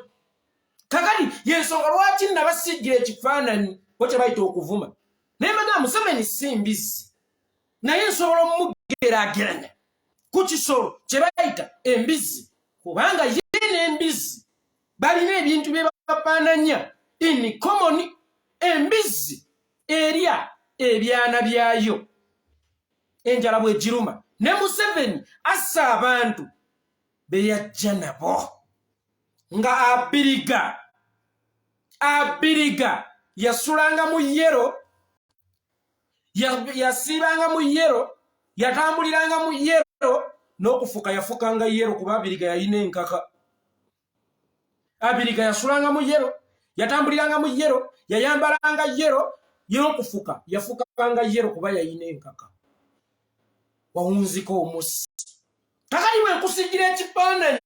Kakati yensonga lwaki nabasigira ekifaananyi bwe bayita okuvuma. Naye madamu Museveni si mbizzi. Naye nsobola omugerageranya ku kisolo kye bayita embizzi kubanga ye n'embizzi balina ebintu bye bafaananya in common. Embizzi erya ebyana byayo enjala bwegiruma. Ne Museveni assa abantu be yajja nabo nga abiriga yasulanga mu yero, yasibanga mu yero, yatambuliranga mu yero, n'okufuka yafukanga yero kuba abiriga yalina enkaka. Abiriga yasulanga mu yero, yatambuliranga mu yero, yayambalanga yero, y'okufuka yafukanga yero kuba yalina enkaka. Wawunziko omusi. Kakati bwe nkusigira ekifaananyi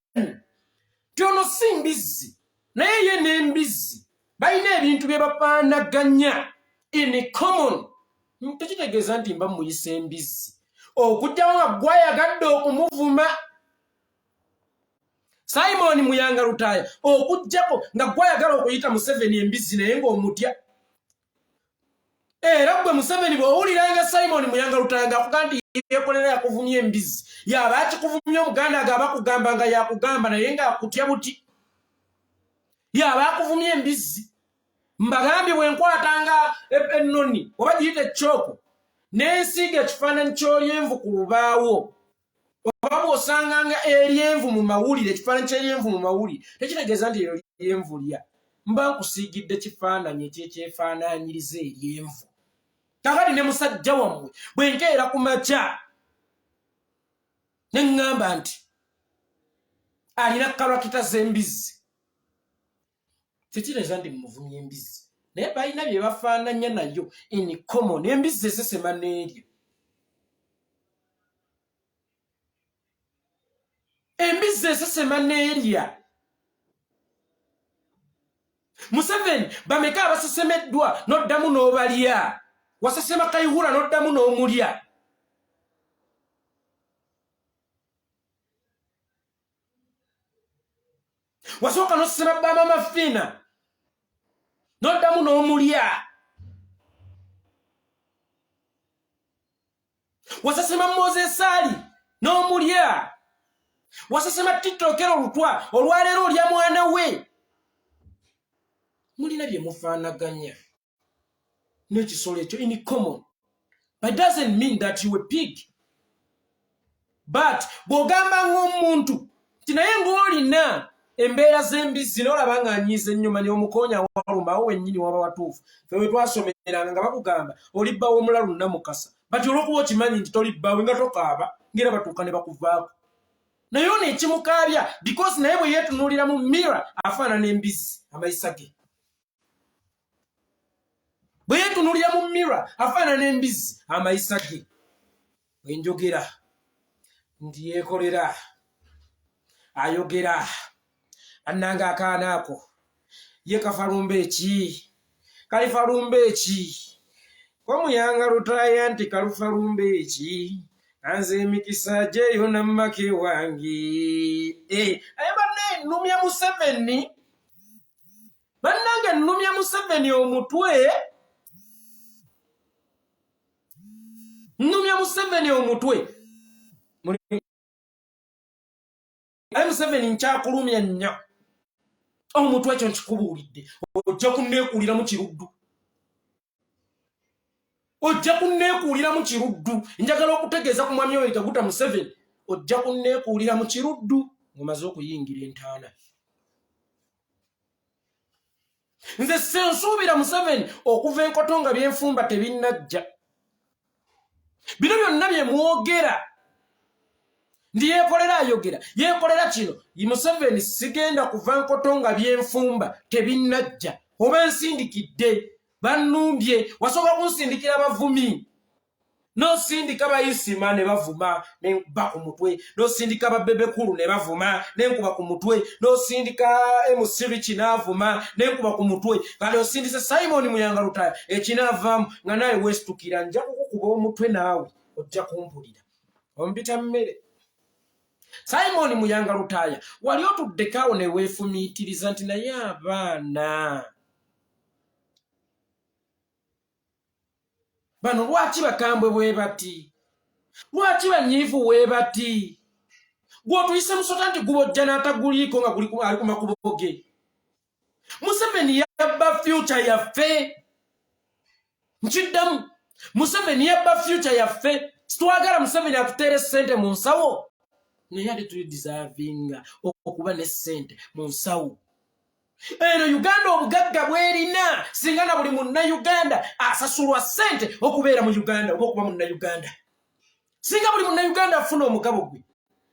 tyono si mbizzi naye ye n'embizzi balina ebintu bye bafaanaganya in common. Tekitegeeza nti mba muyisa embizzi okujjawo nga gwayagadde okumuvuma. Simon Muyanga Lutaaya okujjako nga gwayagala okuyita Museveni embizzi naye ng'omutya. Era gwe Museveni bw'owuliranga Simon Muyanga Lutaaya ng'akugamba nti Yekolera yakuvumya embizzi yaba akikuvumya omuganda agaba kugamba nga yakugamba naye ng'akutya buti. Yaba akuvumya embizzi. Mbagambye bwe nkwatanga ennoni oba giyita ekyoko n'ensiiga ekifaananyi ky'olyenvu ku lubaawo oba bw'osanganga eryenvu mu mawulire ekifaananyi ky'eryenvu mu mawulire tekitegeeza nti eryo lyenvu lya. Mba nkusiigidde kifaananyi ekyekyefaanaanyiriza eryenvu. Kakati ne musajja wammwe bwe nkeera ku makya ne ŋŋamba nti alina kalakita z'embizzi tekitegeeza nti muvumya embizzi naye balina bye bafaananya nayo in common. Embizzi esesema n'erya. Embizzi esesema n'erya. Museveni bameka abasesemeddwa n'oddamu n'obalya. Wasesema Kayihura n'oddamu n'omulya. Wasooka n'osesema Bama Mafina n'oddamu n'omulya. Wasesema Moses Ali n'omulya. Wasesema Titokero Lutwa olwaleero olya mwana we. Mulina bye mufaanaganya n'ekisolo ekyo in common. But doesn't mean that you a pig. But bw'ogamba ng'omuntu nti naye ng'olina embeera z'embizzi n'olaba ng'anyiiza ennyuma n'omukonya walumba awo wennyini waba watuufu. Ffe we twasomeranga nga bakugamba olibbawo omulalu Namukasa. But olw'okuba okimanyi nti tolibbawe nga tokaaba ng'era batuuka ne bakuvaako. Naye ono ekimukaabya because naye bwe yeetunuulira mu mirror afaanana embizzi amayisa ge. Bwe yeetunuulira mu mirror afaanana embizzi amayisa ge. Bwe njogera nti Yekolera ayogera annanga akaana ako ye kafalumba eki kalifalumba eki ko Muyanga Lutaaya nti kalufalumba eki anze emikisa gyeyo nammake wange. Aye banne nnumya Museveni. Bannange nnumya Museveni omutwe. Nnumya Museveni omutwe. Aye Museveni nkyakulumya nnyo. Omutwe ekyo nkikubuulidde. Ojja kunneekuulira mu kiruddu. Ojja kunneekuulira mu kiruddu. Njagala okutegeeza ku mwami oyo Kaguta Museveni. Ojja kunneekuulira mu kiruddu ng'omaze okuyingira entaana. Nze sensuubira Museveni okuva enkoto nga byenfumba tebinnajja. Bino byonna bye mwogera ndi Yekolera ayogera. Yekolera kino Museveni sigenda kuva enkoto nga byenfumba tebinnajja. Oba nsindikidde bannumbye wasooka kunsindikira bavumi. No sindika bayisima ne bavuma ne nkuba ku mutwe. No sindika babebekulu ne bavuma ne nkuba ku mutwe. No sindika emusirichi n'avuma ne nkuba ku mutwe. Kale osindise Simon Muyanga Lutaya ekinavamu nga naye westukira nja kukukuba omutwe naawe ojja kumpulira. Ompita mmere. Simon Muyanga Lutaya wali otuddekaawo ne weefumiitiriza nti naye abaana bano lwaki bakambwe bwe bati? Lwaki banyiivu bwe bati? Gw'otuyise Musota nti gubojja n'ataguliiko nga ali ku makubo ge. Museveni yabba future yaffe. Nkiddamu. Museveni yabba future yaffe. Situwagala Museveni atuteere ssente mu nsawo. Naye ate tuli deservinga okuba ne ssente mu nsawo. Eno Uganda obugagga bwerina singa na buli Munnayuganda asasulwa ssente okubeera mu Uganda oba okuba Munnayuganda. Singa buli Munnayuganda afuna omugabo gwe.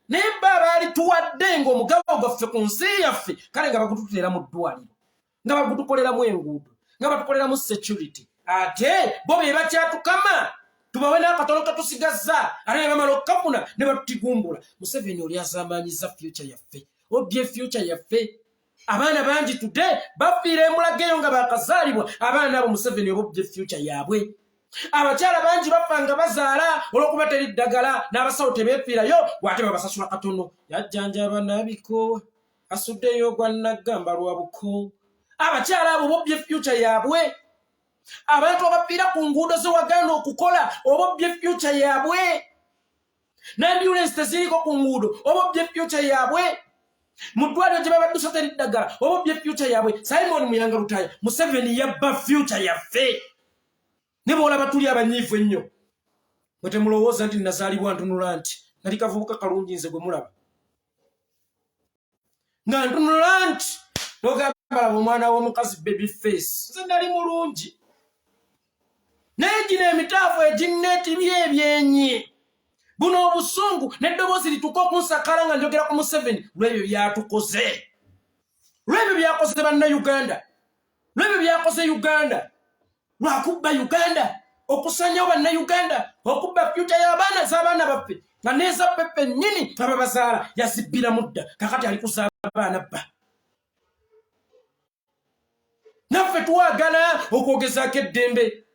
Naye baba alituwadde ng'omugabo gwaffe ku nsi yaffe kale nga bagututeera mu ddwaliro, nga bagutukoleramu enguudo, nga batukoleramu security. Ate bo be bakyatukama tubawe n'akatono katusigazza ate ne bamala okukafuna ne batutigumbula. Museveni oli asaamaanyiza future yaffe, obbye future yaffe. Abaana bangi tudde bafiira emulageyo nga bakazaalibwa. Abaana abo Museveni obobbye future yaabwe. Abakyala bangi bafa nga bazaala olw'okuba teri ddagala n'abasawo tebeefiirayo bw'ate babasasula katono. Yajjanjaba nabiko asuddeyo gwa Nagamba lwa buko. Abakyala abo bobbye future yaabwe. Abantu abafiira ku nguudo ze wagaana okukola obobbye future yaabwe. N'ambulensi teziriko ku nguudo obobbye future yaabwe. Mu ddwaliro gye babaddusa teri ddagala obobbye future yaabwe. Simon Muyanga Lutaya Museveni yabba future yaffe. Ne bw'olaba tuli abanyiivu ennyo bwe temulowooza nti nazaalibwa ntunula nti nali kavubuka kalungi nze gwe mulaba nga ntunula nti n'ogamba laba omwana w'omukazi baby face nze nali mulungi. Naye gino emitaafu eginneetibye ebyenyi buno obusungu n'eddoboozi lituuka okunsakala nga njogera ku Museveni lw'ebyo byatukoze, lw'ebyo byakoze Bannayuganda, lw'ebyo byakoze Uganda, lwakubba Uganda, okusanyawo Bannayuganda, okubba future y'abaana z'abaana baffe nga neeza pepe nnyini aba bazaala yazibbira mudda kakati ali kuzaala abaana bba. Naffe tuwagala okwogezaako eddembe,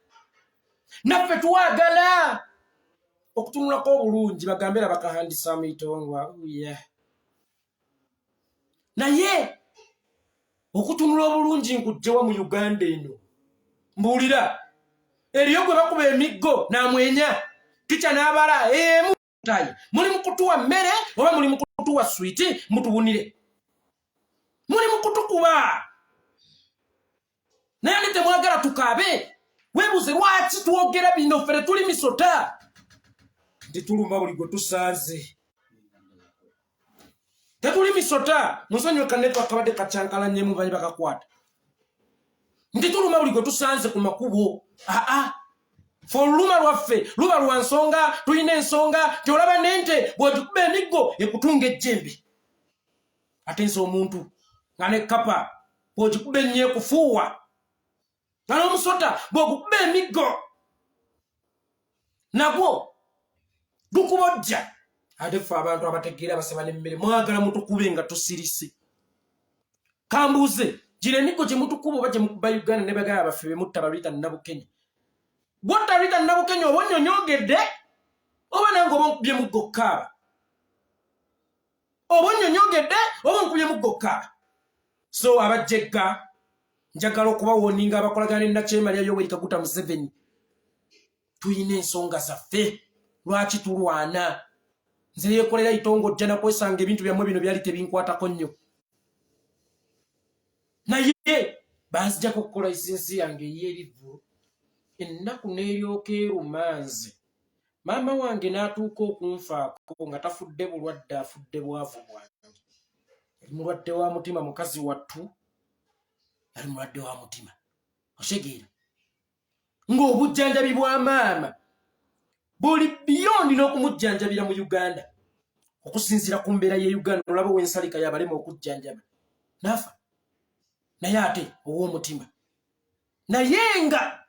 naffe tuwagala okutunulako obulungi bagambe era bakahandisa mu Itongwa. Naye okutunula obulungi nkujjewa mu Uganda eno mbuulira eriyo gwe bakuba emiggo n'amwenya tica n'abala emu tayi muli mu kutuwa mmere oba muli mu kutuwa switi mutubunire muli mu kutukuba naye ate temwagala tukaabe. Weebuuze lwaki twogera bino ffere tuli misota tetuluma buli gwe tusanze tetuli misota. Musonyiwe kanetwa akabadde kacyankalanyemu banyi bakakwata nti tuluma buli gwe tusanze ku makubo. Fe oluluma lwaffe luba lwa nsonga, tulina ensonga tyolaba nente bw'ogikuba emiggo ekutunga ejjembe. Ate nsi omuntu nga ne kapa bw'ogikuba ennyo ekufuuwa nga n'omusota bw'ogukuba emiggo nagwo gukubojja. Ate ffe abantu abategeera basaba n'emmere mwagala mutukube nga tusirise. Kambuuze gino emiggo gye mutukuba oba gye mukuba Uganda ne bagala baffe be mutta baluyita Nabukenya. Bw'otta luyita Nabukenya oba onnyonyogedde oba nange oba nkubye muggo kkaaba. Oba onnyonyogedde oba nkubye muggo kkaaba. So abajjegga njagala okubawoninga abakolagana ne Nakyemalya Yoweri Kaguta Museveni. Tuyina ensonga zaffe lwaki tulwana. Nze Yekolera Itongwa ojja nakwesanga ebintu byammwe bino byali tebinkwatako nnyo. Naye banzijako okukola isinsi yange ey'ebivvulu ennaku n'eryoka erumanze maama wange n'atuuka okunfaako nga tafudde bulwadde afudde bwavu bwange. Yali mulwadde wa mutima mukazi wattu ali mulwadde wa mutima otegeera ng'obujjanjabi bwa maama buli beyond n'okumujjanjabira mu Uganda okusinziira ku mbeera ye Uganda olaba w'ensalika yabalema okujjanjaba nafa naye ate ow'omutima naye nga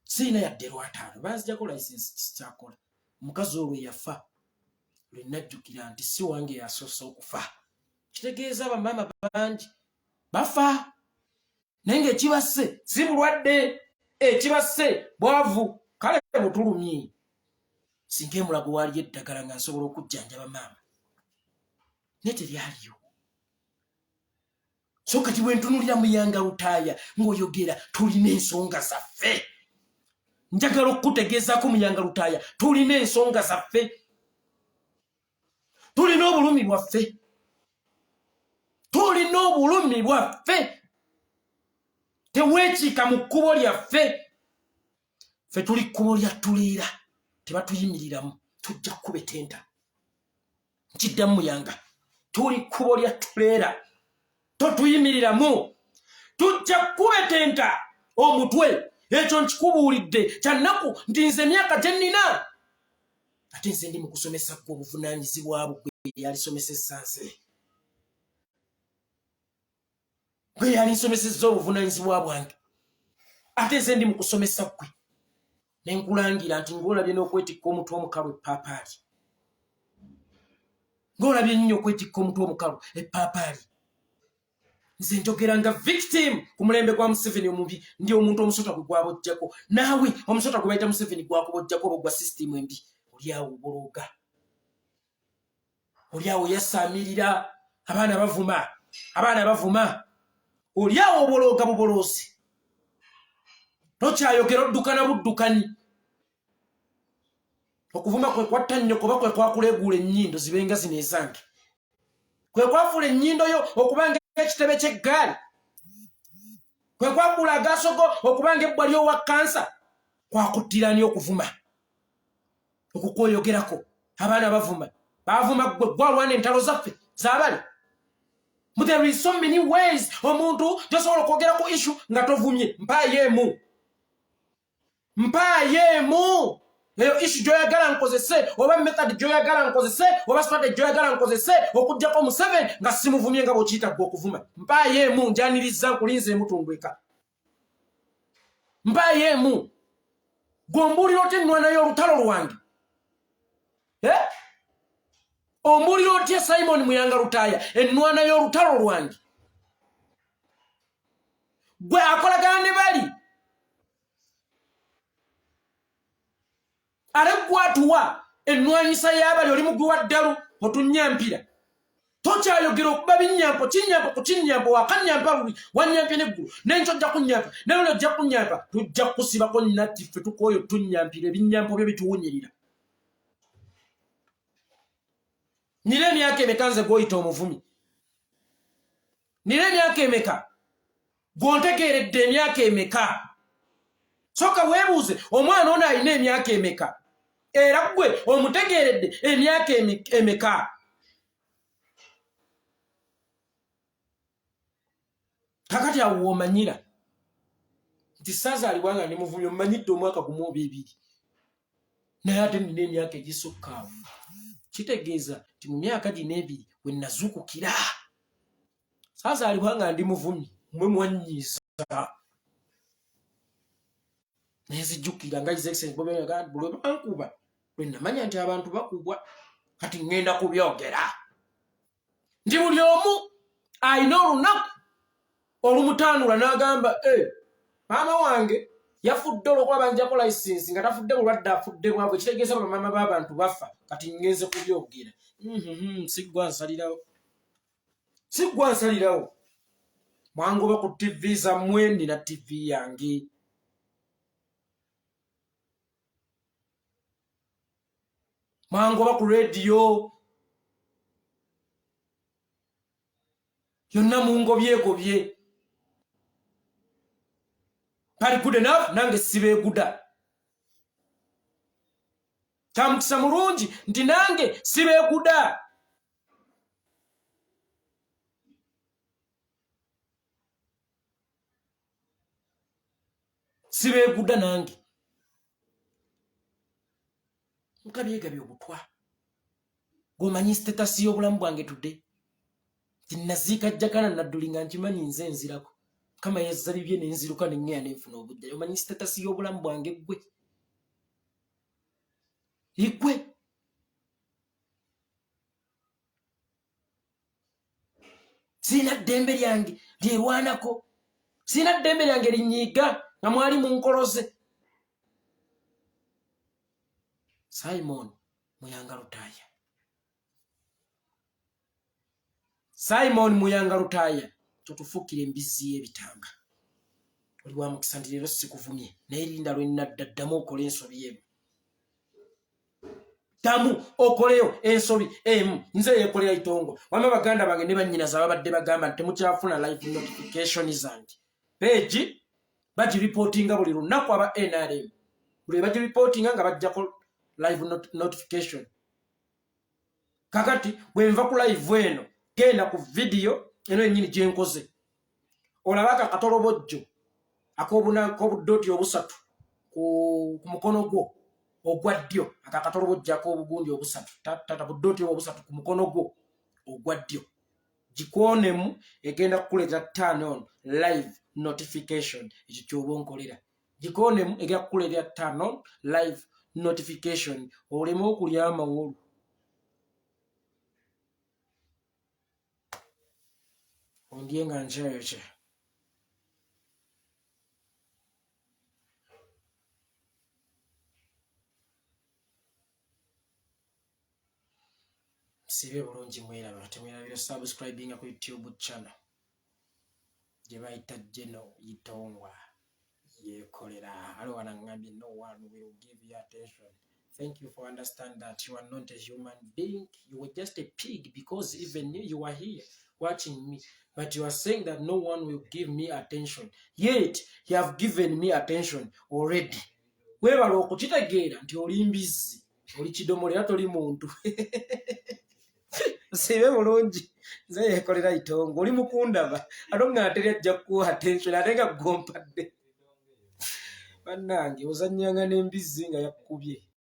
sirina yadde lwataano banzijako license kikyakola omukazi olwo yafa lwe najjukira nti si wange yasoose okufa kitegeeza bamaama bangi bafa naye ng'ekibasse si bulwadde ekibasse bwavu kale butulumye singa emulago waali eddagala nga nsobola okujjanjaba maama naye teryaliyo so kati bwe ntunulira Muyanga Lutaaya ng'oyogera tulina ensonga zaffe njagala okukutegeezaako Muyanga Lutaaya tulina ensonga zaffe tulina obulumi bwaffe tulina obulumi bwaffe teweekiika mu kkubo lyaffe ffe tuli kkubo lya tuleera tebatuyimiririramu tujja kkubetenta nkiddamu Muyanga tuli kkubo lya tuleera totuyimiriramu tujja kkubetenta omutwe ekyo nkikubuulidde kyannaku nti nze emyaka gye nnina ate nze ndi mu kusomesa gwe obuvunaanyizibwa bwe yalisomesesa nze gwe yalinsomesezza obuvunaanyizibwa bwange ate nze ndi mu kusomesa gwe ne nkulangira nti ng'olabye n'okwetikka omutwe omukalu epaapaali ng'olabye nnyo okwetikka omutwe omukalu epaapaali nze njogera nga victim ku mulembe gwa Museveni omubi ndi omuntu omusota gwe gwabojjako naawe omusota gwe bayita Museveni gwakubojjako oba gwa sisitimu embi oliawo obologa oliawo yasaamirira abaana bavuma oliawo obologa buboloosi tokyayogera oddukana buddukani okuvuma kwe kwatta nnyo kuba kwe kwakuleeguula ennyindo zibenga zino ezange kwe kwafuula ennyindo yo okubanga ekitebe ky'eggaali kwe kwakuula agasogo okubanga ebbwa ly'owa kansa kwakuttirani okuvuma okukwoyogerako abaana bavuma gwe gwalwana entalo zaffe z'abali but there is so many ways omuntu tosobola okwogera ku issue nga tovumye mpaayeemu eyo issue gy'oyagala nkozese oba method gy'oyagala nkozese oba strategy gy'oyagala nkozese okuggyako Museveni nga simuvumye nga bw'okiyita gwe okuvuma mpaayeemu njaniriza nkulinze emutundweka mpaayeemu gw'ombuulira otya ennwanayo olutalo lwange ombuulira otya Simon Muyanga Lutaaya ennwanayo olutalo lwange gwe akolagana ne bali ale gwatuwa ennwanyisa y'abali oli mugwi wa ddalu otunyampira tokyayogera okuba binnyampo kinyampo ku kinyampo wakanyampa luli wanyampye n'eggulu n'enkyo ojja kunyampa n'olwo ojja kunyampa tujja kusibako natti ffe tukooyo tunyampira ebinyampo byo bituwunyirira nina emyaka emeka nze gw'oyita omuvumi nina emyaka emeka gw'ontegeeredde emyaka emeka soka weebuuze omwana ono alina emyaka emeka era gwe omutegeeredde emyaka emeka kakati awo w'omanyira nti saazaalibwa nga ndi muvumi omumanyidde omwaka gumu oba ebiri naye ate nina emyaka egisukka awo kitegeeza nti mu myaka gino ebiri we nazuukukira saazaalibwa nga ndi muvumi mwe mwanyiiza nezijjukira nga His Excellency Bobi Wine buli lwe bankuba lwe namanya nti abantu bakubwa kati ŋŋenda kubyogera nti buli omu alina olunaku olumutaanula n'agamba maama wange yafudde olwokuba banjako license nga tafudde bulwadde afudde bwabwe ekitegeeza bamaama b'abantu bafa kati ngenze kubyogera siggwa nsalirawo mwangoba ku TV zammwe nina TV yange mwangoba ku radio yonna mungobyegobye pali good enough nange sibeeguda kamukisa mulungi nti nange sibeeguda sibeeguda nange mukabyegabye obutwa gwomanyi sitetasi y'obulamu bwange tudde tinaziika jakana nadduli nga nkimanyi nze nzirako kama yazza bibye nenziruka neŋŋeya nenfuna obudde omanyi sitetasi y'obulamu bwange ggwe igwe sirina ddembe lyange lyerwanako sirina ddembe lyange linyiiga nga mwali munkoloze Simon Muyanga Lutaaya Simon Muyanga Lutaaya totufuukira embizzi y'ebitanga oli wa mukisa nti leero sikuvumye naye linda lwennadda ddamu okola ensobi emu damu okoleyo ensobi emu nze Yekolera Itongwa wamma baganda bange ne bannyinaza babadde bagamba nti temukyafuna live notification zange page bagiripotinga buli lunaku aba NRM buli bagiripotinga nga bajjako live notification kakati bwenva ku live eno genda ku video eno yennyini gyenkoze olabaka katolobojjo ak'obudooti obusatu ku mukono gwo ogwa ddyo akakatolobojjo ak'obugundi obusatu tata budooti obusatu ku mukono gwo ogwa ddyo gikwonemu egenda kukuleetera turn on live notification ekyo ky'oba onkolera gikwonemu egenda kukuleetera turn on live notification oleme okulya amawolu ondye nga nkyayokya sibe bulungi mweraba temwerabira subscribing ku YouTube channel gye bayita Geno Itongwa Yekolera aliwana ngambye no one will give you attention. Thank you for understanding that you are not a human being. You were just a pig because even you are here watching me. But you are saying that no one will give me attention. Yet, you have given me attention already. Webala okukitegeera nti oli mbizi, oli kidomole ate oli muntu. Sibe bulungi. Nze Yekolera Itongwa oli mukundaba. Atonga ateri ajja kuwa attention atenga gompadde. Bannange ozannyanga n'embizzi nga yakubye.